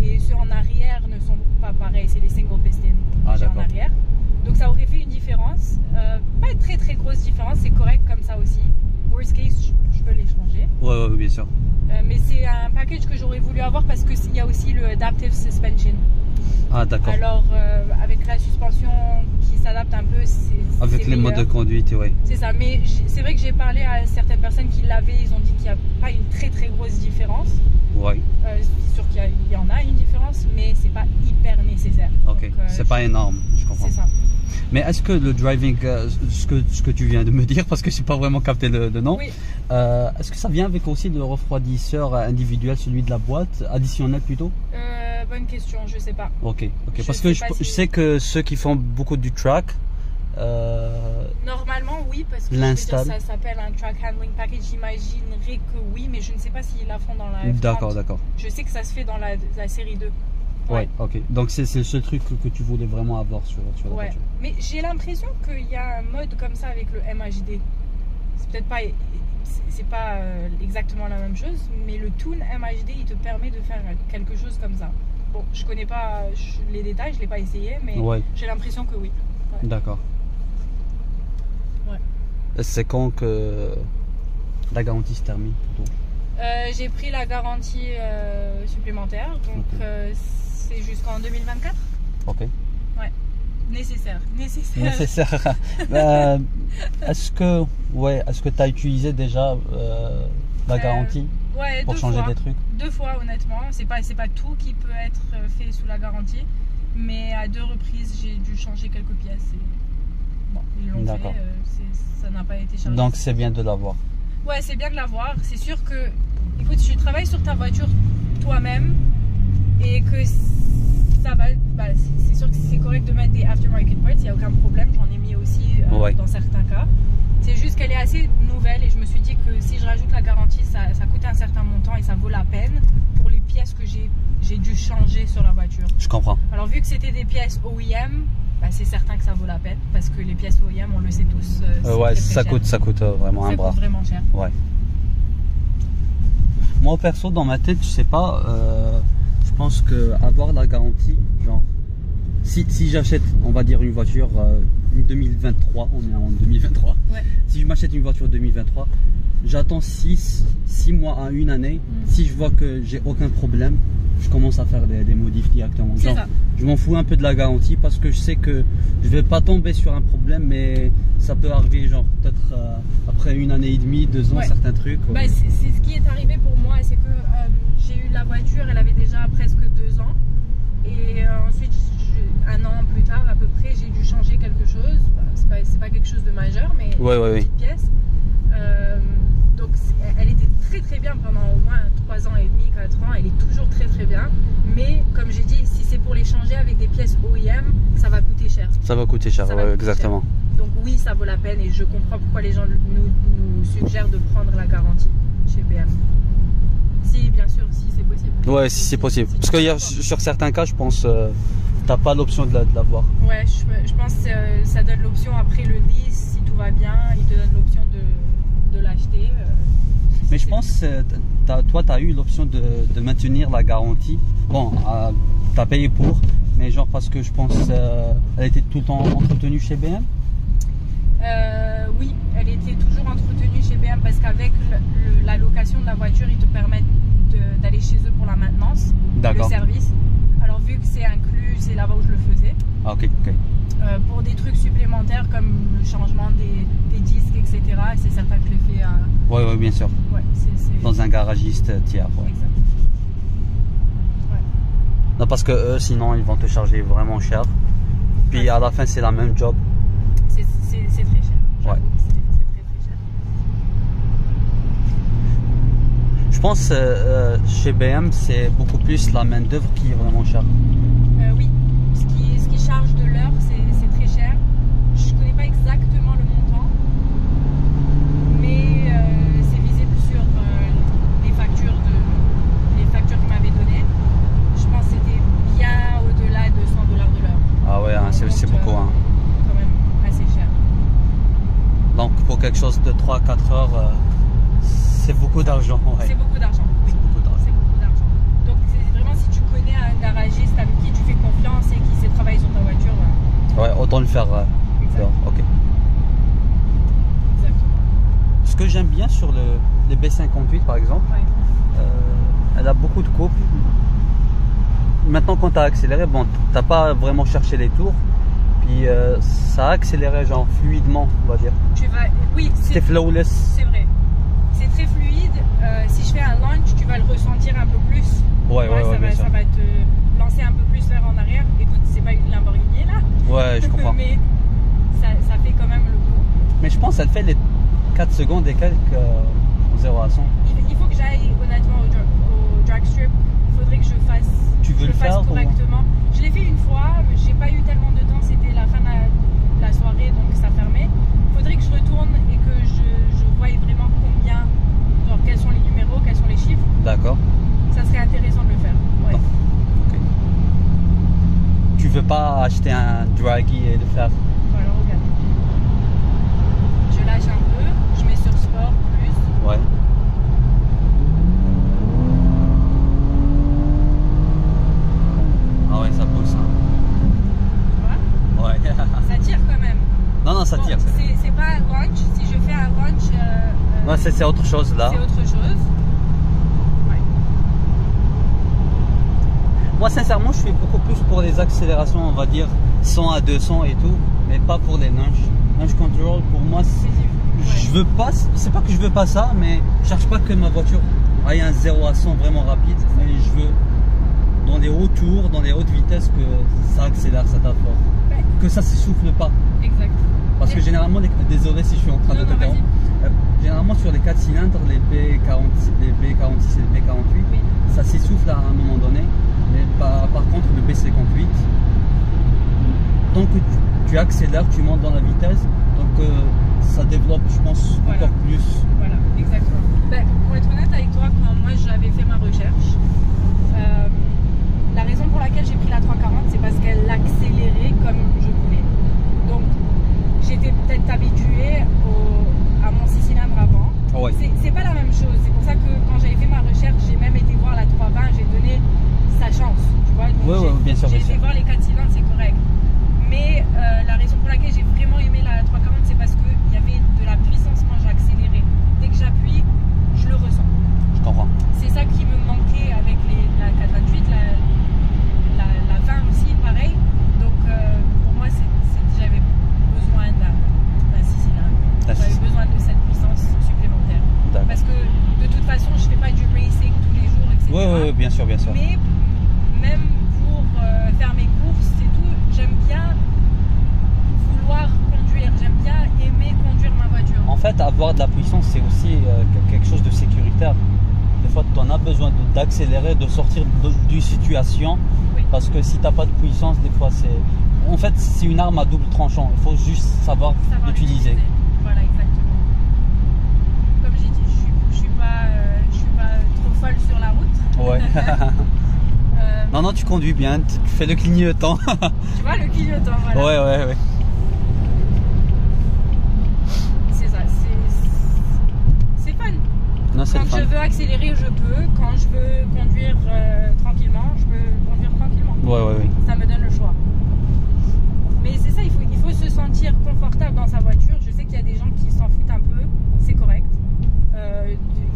S2: Et ceux en arrière ne sont pas pareils, c'est les single piston que j'ai en arrière. Donc ça aurait fait une différence. Pas une très très grosse différence, c'est correct comme ça aussi. Worst case, je peux les changer.
S1: Ouais, bien sûr.
S2: Mais c'est un package que j'aurais voulu avoir parce qu'il y a aussi le adaptive suspension.
S1: Ah, d'accord.
S2: Alors avec la suspension qui s'adapte un peu, c'est
S1: avec les modes de conduite, ouais.
S2: C'est ça, mais c'est vrai que j'ai parlé à certaines personnes qui l'avaient, ils ont dit qu'il n'y a pas une très très grosse différence.
S1: Ouais.
S2: C'est sûr qu'il y en a une différence, mais c'est pas hyper nécessaire.
S1: Ok, c'est pas énorme, je comprends.
S2: C'est ça.
S1: Mais est-ce que le driving, ce que tu viens de me dire, parce que je n'ai pas vraiment capté le nom,
S2: Oui.
S1: est-ce que ça vient avec aussi le refroidisseur individuel, celui de la boîte, additionnel plutôt?
S2: Bonne question, je sais pas.
S1: Ok. Parce que je sais que ceux qui font beaucoup du track,
S2: normalement oui, parce que
S1: l'installe.
S2: ça s'appelle un track handling package, j'imaginerais que oui, mais je ne sais pas s'ils la font dans la F30.
S1: D'accord.
S2: Je sais que ça se fait dans la série 2.
S1: Ouais, ok. Donc c'est le seul truc que tu voulais vraiment avoir sur la voiture.
S2: Mais j'ai l'impression qu'il y a un mode comme ça avec le MHD. C'est peut-être pas, c'est pas exactement la même chose, mais le Tune MHD il te permet de faire quelque chose comme ça. Bon, je connais pas les détails, je l'ai pas essayé, mais j'ai l'impression que oui. Ouais.
S1: D'accord.
S2: Ouais.
S1: C'est quand que la garantie se termine plutôt?
S2: J'ai pris la garantie supplémentaire, donc c'est jusqu'en 2024.
S1: Ok.
S2: Ouais. Nécessaire.
S1: Est-ce que tu as utilisé déjà la garantie pour changer des trucs?
S2: 2 fois honnêtement, c'est pas tout qui peut être fait sous la garantie, mais à 2 reprises j'ai dû changer quelques pièces. Et... Bon, ils l'ont fait, ça n'a pas été chargé.
S1: Donc c'est bien de l'avoir.
S2: Ouais, c'est bien de l'avoir. C'est sûr que, écoute, si tu travailles sur ta voiture toi-même et que ça va, c'est sûr que c'est correct de mettre des aftermarket parts, il n'y a aucun problème, j'en ai mis aussi dans certains cas. C'est juste qu'elle est assez nouvelle et je me suis dit que si je rajoute la garantie, ça coûte un certain montant et ça vaut la peine pour les pièces que j'ai dû changer sur la voiture.
S1: Je comprends.
S2: Alors vu que c'était des pièces OEM, c'est certain que ça vaut la peine parce que les pièces OEM, on le sait tous,
S1: ça coûte vraiment un bras.
S2: Ça coûte vraiment cher.
S1: Ouais. Moi perso dans ma tête, je sais pas, je pense que avoir la garantie, genre si j'achète, on va dire une voiture 2023, on est en 2023.
S2: Ouais.
S1: Si je m'achète une voiture 2023, j'attends 6 mois à une année. Si je vois que j'ai aucun problème, je commence à faire des modifs directement.
S2: C'est
S1: Genre,
S2: ça.
S1: je m'en fous un peu de la garantie parce que je sais que je vais pas tomber sur un problème, mais ça peut arriver genre peut-être après 1 année et demie, 2 ans,
S2: Ouais.
S1: certains trucs.
S2: Bah, c'est ce qui est arrivé pour moi, c'est que j'ai eu la voiture, elle avait déjà presque 2 ans. Et ensuite, 1 an plus tard à peu près, j'ai dû changer quelque chose. Bah, c'est pas quelque chose de majeur, mais
S1: Ouais, ouais,
S2: une petite pièce. Donc elle était très bien pendant au moins 3 ans et demi, 4 ans. Elle est toujours très bien. Mais comme j'ai dit, si c'est pour les changer avec des pièces OEM, ça va coûter cher.
S1: Ça va coûter cher,
S2: Ça va
S1: ouais,
S2: coûter
S1: exactement.
S2: Donc oui, ça vaut la peine et je comprends pourquoi les gens nous suggèrent de prendre la garantie chez BM. Si, bien sûr, si c'est possible.
S1: Ouais, si c'est possible.
S2: Si
S1: Parce que sur certains cas, je pense, t'as pas l'option de l'avoir.
S2: Ouais, je pense que ça donne l'option après le lease, si tout va bien, il te donne l'option de l'acheter.
S1: Mais je pense, toi, tu as eu l'option de maintenir la garantie. Bon, tu as payé pour, mais genre parce que je pense elle était tout le temps entretenue chez BM.
S2: Oui, elle était toujours entretenue chez BM parce qu'avec la location de la voiture, ils te permettent d'aller chez eux pour la maintenance, le service. Alors vu que c'est inclus, c'est là-bas où je le faisais.
S1: Ah, ok.
S2: Pour des trucs supplémentaires comme le changement des disques, etc., c'est certain que je l'ai fait.
S1: Ouais, bien sûr.
S2: Ouais,
S1: dans un garagiste tiers. Ouais.
S2: Exact. Ouais.
S1: Non, parce que eux, sinon, ils vont te charger vraiment cher. Puis à la fin, c'est la même job.
S2: C'est très cher.
S1: Ouais.
S2: C'est très cher.
S1: Je pense chez BM, c'est beaucoup plus la main d'œuvre qui est vraiment chère.
S2: Oui, ce qui charge de l'heure, c'est très cher. Je connais pas exactement le montant, mais c'est visible sur les factures qu'ils m'avaient données. Je pense que c'était bien au-delà de $100 de l'heure.
S1: Ah ouais, hein, c'est beaucoup. Hein.
S2: Quand même assez cher.
S1: Donc pour quelque chose de 3-4 heures, c'est beaucoup d'argent. Ouais.
S2: C'est beaucoup d'argent. Oui. C'est beaucoup d'argent. Donc c'est vraiment si tu connais un garagiste avec qui tu fais confiance et qui sait travailler sur ta voiture.
S1: Ouais, autant le faire. Ok.
S2: Exactement.
S1: Ce que j'aime bien sur le B58 par exemple,
S2: Ouais.
S1: elle a beaucoup de couple. Maintenant quand tu as accéléré, bon, t'as pas vraiment cherché les tours, puis ça a accéléré genre fluidement, on va dire.
S2: Oui,
S1: c'est flawless.
S2: C'est vrai. C'est très fluide. Si je fais un launch, tu vas le ressentir un peu plus.
S1: Ouais,
S2: ça va te lancer un peu plus vers en arrière. Écoute, c'est pas une Lamborghini là.
S1: Ouais, je comprends.
S2: Mais ça fait quand même le coup.
S1: Mais je pense qu'elle fait les 4 secondes et quelques au 0 à 100.
S2: Il faut que j'aille honnêtement au drag strip. Il faudrait que je fasse.
S1: Tu veux le faire
S2: correctement. Je l'ai fait une fois, mais j'ai pas eu tellement de temps. C'était la fin de la soirée, donc ça fermait. Il faudrait que je retourne et que je voie vraiment combien, genre quels sont les numéros, quels sont les chiffres.
S1: D'accord.
S2: Ça serait intéressant de le faire. Ouais.
S1: Ok. Tu veux pas acheter un draggy et le faire?
S2: Voilà, regarde. Je lâche un peu, je mets sur sport plus.
S1: Ouais. Ah ouais, ça pousse. Hein.
S2: Tu vois?
S1: Ouais.
S2: Ça tire quand même.
S1: Non, ça tire.
S2: C'est pas un launch. Si je fais un launch.
S1: Non, c'est autre chose là.
S2: C'est autre chose. Ouais.
S1: Moi, sincèrement, je fais beaucoup plus pour les accélérations, on va dire 100 à 200 et tout, mais pas pour les launch control. Pour moi, je veux pas. C'est pas que je veux pas ça, mais je cherche pas que ma voiture aille un 0 à 100 vraiment rapide, mais je veux dans les hauts tours, dans les hautes vitesses, que ça accélère, ça tape fort.
S2: Ouais.
S1: Que ça s'essouffle pas.
S2: Exact.
S1: Parce que généralement, désolé si je suis en train de te dire, généralement sur les 4 cylindres, les B46 et les B48,
S2: Oui.
S1: ça s'essouffle à un moment donné. Mais par contre, le B58, tant que tu accélères, tu montes dans la vitesse, donc ça développe, je pense, encore plus.
S2: Voilà, exactement. Ben, pour être honnête avec toi, quand moi j'avais fait ma recherche, la raison pour laquelle j'ai pris la 340, c'est parce qu'elle accélérait comme je voulais. Donc, j'étais peut-être habituée à mon 6 cylindres avant.
S1: Oh ouais.
S2: C'est pas la même chose. C'est pour ça que quand j'avais fait ma recherche, j'ai même été voir la 320, j'ai donné sa chance. Tu vois. Donc
S1: bien sûr.
S2: J'ai été voir les 4 cylindres, c'est correct. Mais la raison pour laquelle j'ai vraiment aimé la 340, c'est parce qu'il y avait de la puissance quand j'accélérais. Dès que j'appuie, je le ressens.
S1: Je comprends.
S2: C'est ça qui me manquait avec la 428, la
S1: Oui, bien sûr, bien sûr.
S2: Mais même pour faire mes courses et tout, j'aime bien vouloir conduire, j'aime bien aimer conduire ma voiture.
S1: En fait, avoir de la puissance, c'est aussi quelque chose de sécuritaire. Des fois, tu en as besoin d'accélérer, de sortir d'une situation.
S2: Oui.
S1: Parce que si tu n'as pas de puissance, des fois, c'est... En fait, c'est une arme à double tranchant. Il faut juste savoir l'utiliser.
S2: Voilà, exactement. Comme j'ai dit, je suis pas trop folle sur la route.
S1: Ouais. Non, tu conduis bien, tu fais le clignotant.
S2: Tu vois, le clignotant, voilà.
S1: Ouais.
S2: C'est ça, c'est fun.
S1: Non, c'est
S2: quand
S1: fun.
S2: je veux accélérer, je peux. Quand je veux conduire tranquillement, je peux conduire tranquillement.
S1: Ouais.
S2: Ça me donne le choix. Mais c'est ça, il faut se sentir confortable dans sa voiture. Je sais qu'il y a des gens qui s'en foutent un peu, c'est correct.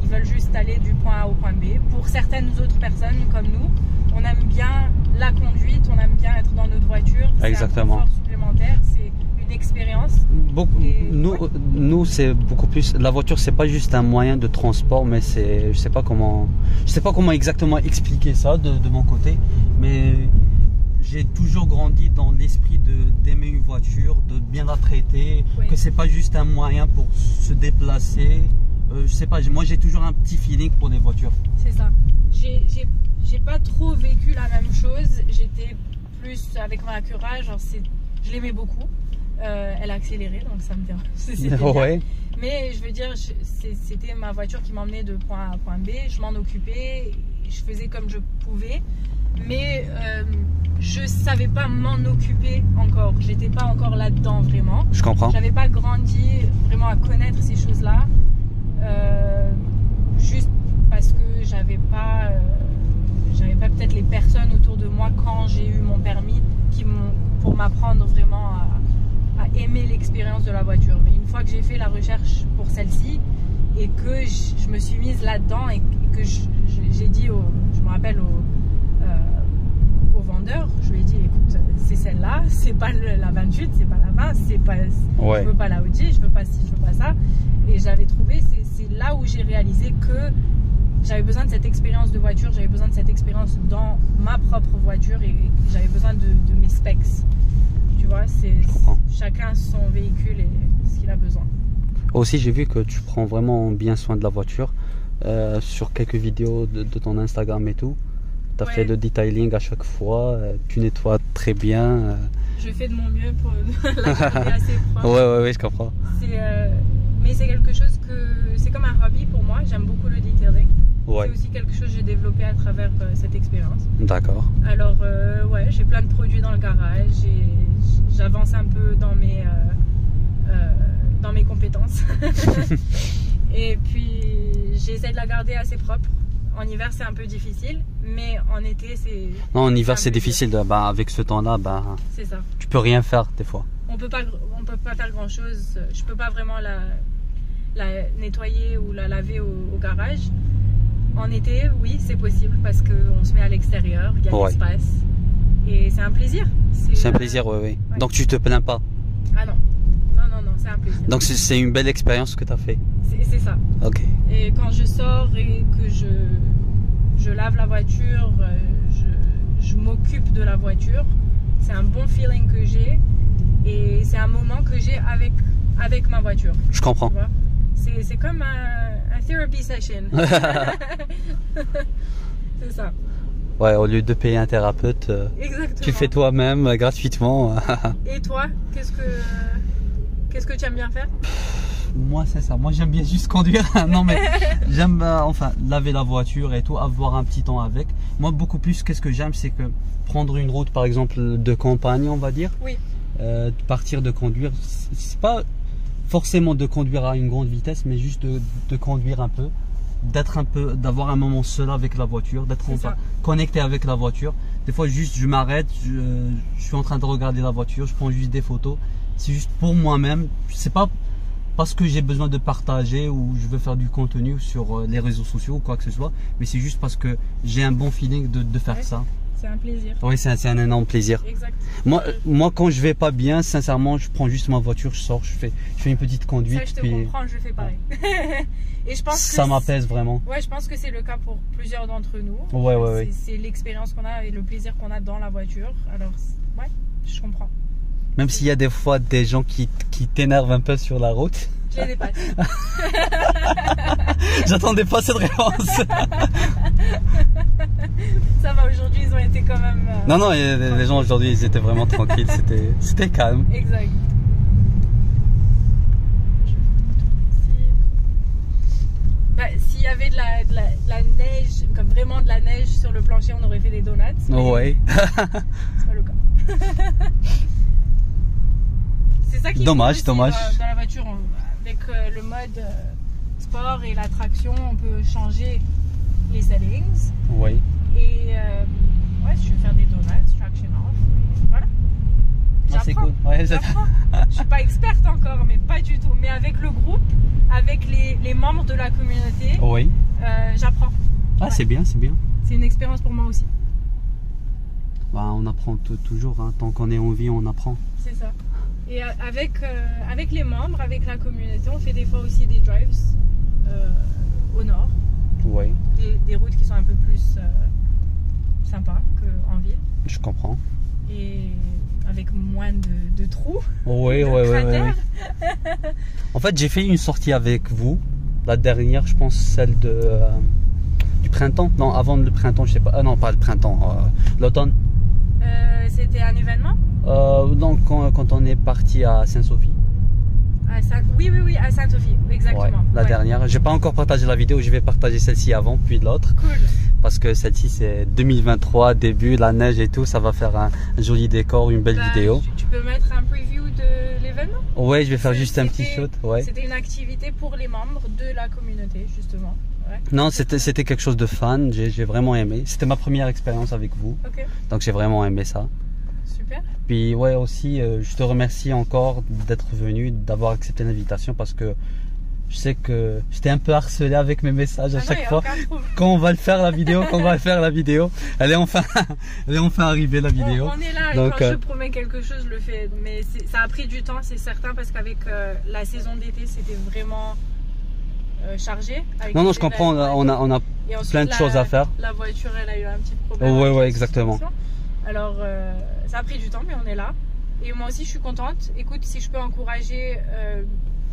S2: Ils veulent juste aller du point A au point B. Pour certaines autres personnes comme nous, on aime bien la conduite, on aime bien être dans notre voiture.
S1: Exactement.
S2: C'est un confort supplémentaire, c'est une expérience.
S1: Nous, c'est beaucoup plus. La voiture, c'est pas juste un moyen de transport, mais c'est. Je sais pas comment exactement expliquer ça de mon côté, mais j'ai toujours grandi dans l'esprit d'aimer une voiture, de bien la traiter,
S2: Oui.
S1: que c'est pas juste un moyen pour se déplacer. Je sais pas, moi j'ai toujours un petit feeling pour les voitures.
S2: C'est ça. J'ai pas trop vécu la même chose. J'étais plus avec ma Acura, je l'aimais beaucoup. Elle a accéléré, donc ça me dérange. C'était bien.
S1: Ouais.
S2: Mais je veux dire, c'était ma voiture qui m'emmenait de point A à point B. Je m'en occupais, je faisais comme je pouvais. Mais je savais pas m'en occuper encore. J'étais pas encore là-dedans vraiment.
S1: Je comprends.
S2: J'avais pas grandi vraiment à connaître ces choses-là. Juste parce que j'avais pas peut-être les personnes autour de moi quand j'ai eu mon permis pour m'apprendre vraiment à aimer l'expérience de la voiture. Mais une fois que j'ai fait la recherche pour celle-ci et que je me suis mise là-dedans et que j'ai dit, je me rappelle au vendeur, je lui ai dit, écoute, c'est celle-là, c'est pas la 28, c'est pas la 20, c'est pas,
S1: Ouais.
S2: je veux pas la Audi, je veux pas ci, je veux pas ça. Et j'avais trouvé, c'est là où j'ai réalisé que j'avais besoin de cette expérience de voiture, j'avais besoin de cette expérience dans ma propre voiture et j'avais besoin de mes specs. Tu vois, chacun son véhicule et ce qu'il a besoin.
S1: Aussi, j'ai vu que tu prends vraiment bien soin de la voiture sur quelques vidéos de ton Instagram et tout. Tu as
S2: Ouais.
S1: fait le detailing à chaque fois, tu nettoies très bien.
S2: Je fais de mon mieux pour la garder assez propre.
S1: Ouais, je comprends.
S2: Mais c'est quelque chose c'est comme un hobby pour moi, j'aime beaucoup le detailing.
S1: Ouais,
S2: C'est aussi quelque chose que j'ai développé à travers cette expérience.
S1: d'accord.
S2: Alors, ouais, j'ai plein de produits dans le garage et j'avance un peu dans mes compétences. Et puis, j'essaie de la garder assez propre. En hiver, c'est un peu difficile, mais en été, c'est...
S1: Non, en hiver, c'est
S2: un peu
S1: difficile. Avec ce temps-là,
S2: C'est ça.
S1: tu peux rien faire des fois.
S2: On peut pas faire grand-chose. Je peux pas vraiment la nettoyer ou la laver au garage. En été, oui, c'est possible parce qu'on se met à l'extérieur, il y a de
S1: Ouais.
S2: l'espace. Et c'est un plaisir.
S1: C'est un plaisir, oui.
S2: Ouais.
S1: Donc tu te plains pas.
S2: Ah non, c'est un plaisir.
S1: Donc c'est une belle expérience que tu as fait.
S2: C'est ça.
S1: Ok.
S2: Et quand je sors et que je lave la voiture, je m'occupe de la voiture, c'est un bon feeling que j'ai et c'est un moment que j'ai avec ma voiture.
S1: Je comprends.
S2: Tu vois? C'est comme un therapy session. C'est ça.
S1: Ouais, au lieu de payer un thérapeute,
S2: Exactement.
S1: tu fais toi-même gratuitement.
S2: Et toi, qu'est-ce que tu aimes bien faire?
S1: Moi, c'est ça. Moi, j'aime bien juste conduire. Non, mais j'aime laver la voiture et tout, avoir un petit temps avec. Moi, beaucoup plus, qu'est-ce que j'aime, c'est que prendre une route, par exemple, de campagne, on va dire.
S2: Oui.
S1: Partir de conduire. C'est pas forcément de conduire à une grande vitesse, mais juste de conduire un peu. D'avoir un moment seul avec la voiture, d'être connecté avec la voiture. Des fois, juste, je m'arrête, je suis en train de regarder la voiture, je prends juste des photos. C'est juste pour moi-même. C'est pas parce que j'ai besoin de partager ou je veux faire du contenu sur les réseaux sociaux ou quoi que ce soit, mais c'est juste parce que j'ai un bon feeling de faire ça.
S2: C'est un plaisir.
S1: Oui, c'est un énorme plaisir.
S2: Exact.
S1: Moi, quand je vais pas bien, sincèrement, je prends juste ma voiture, je sors, je fais une petite conduite.
S2: Ça, je te comprends, je fais pareil. Et je pense que
S1: ça m'apaise vraiment.
S2: Ouais, je pense que c'est le cas pour plusieurs d'entre nous.
S1: Ouais.
S2: C'est l'expérience qu'on a et le plaisir qu'on a dans la voiture. Alors, ouais, je comprends.
S1: Même s'il y a des fois des gens qui t'énervent un peu sur la route.
S2: Je les dépasse.
S1: J'attendais pas cette réponse.
S2: Ça va, aujourd'hui ils ont été quand même...
S1: Non, les gens aujourd'hui ils étaient vraiment tranquilles, c'était calme.
S2: Exact. Bah, s'il y avait de la neige, comme vraiment de la neige sur le plancher, on aurait fait des donuts.
S1: Ouais.
S2: C'est pas le cas. C'est ça qui est
S1: dommage.
S2: Dans la voiture, avec le mode sport et la traction, on peut changer les settings.
S1: Oui.
S2: Et ouais, je vais faire des donuts, traction off. Voilà.
S1: C'est cool. Ouais,
S2: j'apprends. Je suis pas experte encore, mais pas du tout. Mais avec le groupe, avec les membres de la communauté,
S1: oui.
S2: J'apprends.
S1: Ah, ouais. C'est bien.
S2: C'est une expérience pour moi aussi.
S1: Bah, on apprend toujours, hein. Tant qu'on est en vie, on apprend.
S2: C'est ça. Et avec les membres, avec la communauté, on fait des fois aussi des drives au nord.
S1: Oui.
S2: Des routes qui sont un peu plus sympas qu'en ville.
S1: Je comprends.
S2: Et avec moins de trous.
S1: Oui. En fait, j'ai fait une sortie avec vous. La dernière, je pense, celle du printemps. Non, avant le printemps, je sais pas. Ah non, pas le printemps, l'automne.
S2: C'était un événement?
S1: Donc, quand on est parti à Saint-Sophie.
S2: Oui, à Saint-Sophie, exactement.
S1: Ouais, la dernière. J'ai pas encore partagé la vidéo, je vais partager celle-ci avant, puis l'autre.
S2: Cool.
S1: Parce que celle-ci, c'est 2023, début, la neige et tout, ça va faire un joli décor, une belle vidéo.
S2: Tu peux mettre un preview de l'événement?
S1: Ouais, je vais faire juste un petit shoot. Ouais.
S2: C'était une activité pour les membres de la communauté, justement. Ouais.
S1: Non, c'était quelque chose de fun, j'ai vraiment aimé. C'était ma première expérience avec vous.
S2: Okay.
S1: Donc j'ai vraiment aimé ça.
S2: Super.
S1: Puis ouais aussi, je te remercie encore d'être venu, d'avoir accepté l'invitation parce que je sais que j'étais un peu harcelé avec mes messages à chaque fois. Quand on va le faire la vidéo, elle est enfin arrivée la vidéo.
S2: On est là. Donc, et quand je promets quelque chose, je le fais. Mais ça a pris du temps, c'est certain, parce qu'avec la saison d'été, c'était vraiment chargé.
S1: Non, je comprends. On a plein de choses à faire.
S2: La voiture, elle a eu un petit problème.
S1: Ouais, exactement.
S2: Alors, ça a pris du temps, mais on est là. Et moi aussi, je suis contente. Écoute, si je peux encourager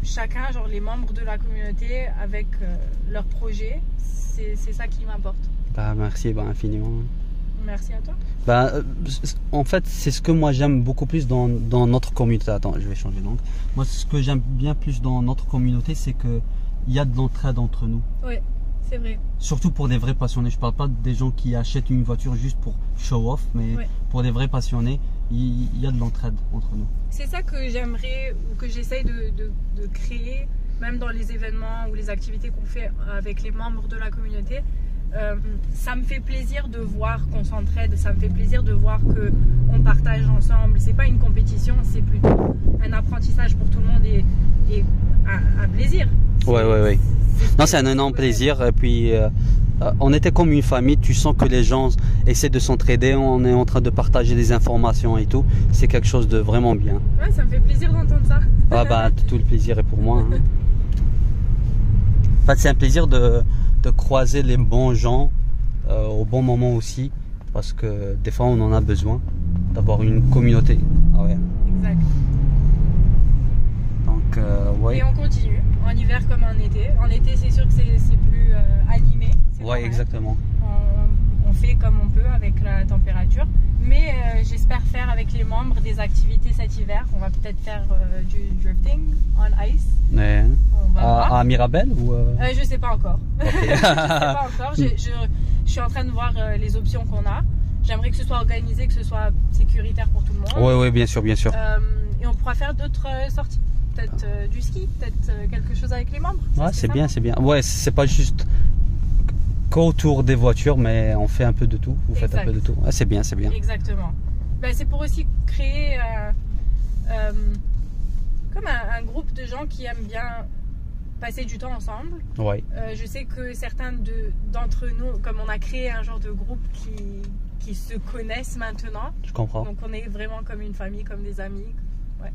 S2: chacun, genre les membres de la communauté, avec leurs projets, c'est ça qui m'importe.
S1: Bah, merci infiniment.
S2: Merci à toi.
S1: Bah, en fait, c'est ce que moi j'aime beaucoup plus dans notre communauté. Attends, je vais changer d'angle. Moi, ce que j'aime bien plus dans notre communauté, c'est qu'il y a de l'entraide entre nous.
S2: Oui. C'est vrai.
S1: Surtout pour des vrais passionnés. Je parle pas des gens qui achètent une voiture juste pour show off, mais pour des vrais passionnés, il y a de l'entraide entre nous.
S2: C'est ça que j'aimerais ou que j'essaye de créer, même dans les événements ou les activités qu'on fait avec les membres de la communauté. Ça me fait plaisir de voir qu'on s'entraide, ça me fait plaisir de voir qu'on partage ensemble. C'est pas une compétition, c'est plutôt un apprentissage pour tout le monde et un plaisir.
S1: Ouais. Non, c'est un énorme plaisir. Et puis, on était comme une famille. Tu sens que les gens essaient de s'entraider. On est en train de partager des informations et tout. C'est quelque chose de vraiment bien.
S2: Ouais, ça me fait plaisir d'entendre ça.
S1: Ah bah, tout le plaisir est pour moi. Hein. En fait, c'est un plaisir de croiser les bons gens au bon moment aussi. Parce que des fois, on en a besoin d'avoir une communauté. Ah ouais.
S2: Exact.
S1: Donc, ouais.
S2: Et on continue. En hiver comme en été. En été, c'est sûr que c'est plus animé.
S1: Ouais, exactement.
S2: On fait comme on peut avec la température. Mais j'espère faire avec les membres des activités cet hiver. On va peut-être faire du drifting on ice.
S1: Ouais. À Mirabel ou
S2: je sais pas encore.
S1: Okay.
S2: Je sais pas encore. Je suis en train de voir les options qu'on a. J'aimerais que ce soit organisé, que ce soit sécuritaire pour tout le monde.
S1: Oui, bien sûr.
S2: Et on pourra faire d'autres sorties. Peut-être du ski, peut-être quelque chose avec les membres.
S1: Ouais, c'est bien. Ouais, c'est pas juste qu'autour des voitures, mais on fait un peu de tout. Vous faites un peu de tout. Ouais, c'est bien.
S2: Exactement. Ben, c'est pour aussi créer comme un groupe de gens qui aiment bien passer du temps ensemble.
S1: Ouais.
S2: Je sais que certains d'entre nous, comme on a créé un genre de groupe qui se connaissent maintenant.
S1: Je comprends.
S2: Donc on est vraiment comme une famille, comme des amis. Ouais,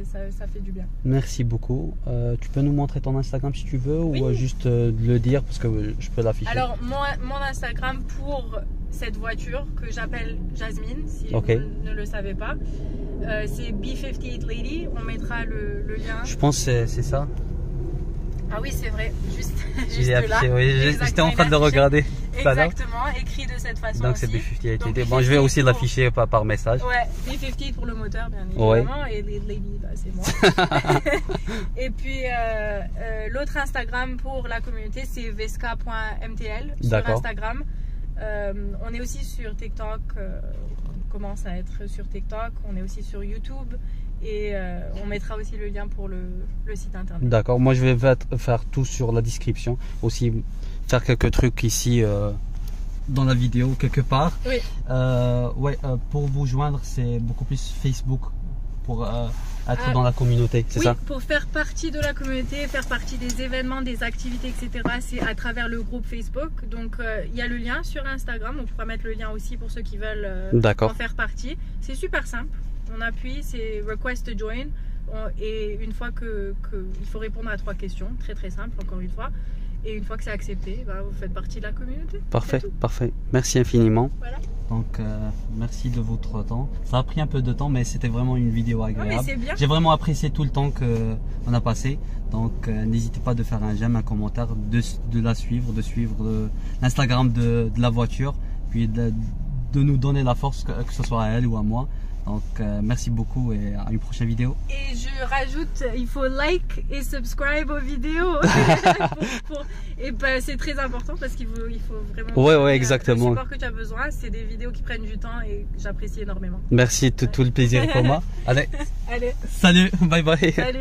S2: ça fait du bien.
S1: Merci beaucoup. Tu peux nous montrer ton Instagram si tu veux,
S2: Oui.
S1: ou juste le dire parce que je peux l'afficher.
S2: Alors mon Instagram pour cette voiture que j'appelle Jasmine, si
S1: Ok.
S2: vous ne le savez pas, c'est B58 Lady. On mettra le lien.
S1: Je pense que c'est ça.
S2: Ah oui, c'est vrai, juste
S1: Il est
S2: là.
S1: affiché, oui. J'étais
S2: Exactement,
S1: en train de le
S2: il est affiché.
S1: regarder tout à l'heure.
S2: Exactement, écrit de cette façon.
S1: Donc c'est
S2: aussi.
S1: B58
S2: Donc,
S1: Lady. Bon, je vais aussi
S2: pour-
S1: l'afficher par message.
S2: Ouais, B58 pour le moteur, bien
S1: Ouais.
S2: évidemment, et les Lady, bah, c'est moi. Et puis l'autre Instagram pour la communauté, c'est vesca.mtl sur
S1: D'accord.
S2: Instagram. On est aussi sur TikTok, on commence à être sur TikTok, on est aussi sur YouTube et on mettra aussi le lien pour le site internet.
S1: D'accord. Moi, je vais faire tout sur la description. Aussi, faire quelques trucs ici dans la vidéo, quelque part.
S2: Oui.
S1: Pour vous joindre, c'est beaucoup plus Facebook pour être
S2: Ah,
S1: dans la communauté, c'est
S2: Oui,
S1: ça?
S2: pour faire partie de la communauté, faire partie des événements, des activités, etc. C'est à travers le groupe Facebook. Donc il y a le lien sur Instagram. On pourra mettre le lien aussi pour ceux qui veulent en
S1: D'accord.
S2: faire partie. C'est super simple. On appuie, c'est Request to Join. Et une fois il faut répondre à 3 questions, très très simple encore une fois. Et une fois que c'est accepté, bah, vous faites partie de la communauté.
S1: Parfait,
S2: C'est tout.
S1: parfait. Merci infiniment.
S2: Voilà.
S1: Donc, merci de votre temps. Ça a pris un peu de temps, mais c'était vraiment une vidéo
S2: Ouais, mais
S1: agréable.
S2: c'est bien.
S1: J'ai vraiment apprécié tout le temps qu'on a passé. Donc, n'hésitez pas de faire un j'aime, un commentaire, de la suivre, de suivre l'Instagram de la voiture, puis de nous donner la force, que ce soit à elle ou à moi. Donc, merci beaucoup et à une prochaine vidéo.
S2: Et je rajoute, il faut like et subscribe aux vidéos. Et bah, c'est très important parce qu'il faut vraiment.
S1: Ouais, exactement.
S2: Le support que tu as besoin, c'est des vidéos qui prennent du temps et j'apprécie énormément.
S1: Merci, tout le plaisir pour moi. Allez,
S2: Allez,
S1: salut, bye bye.
S2: salut.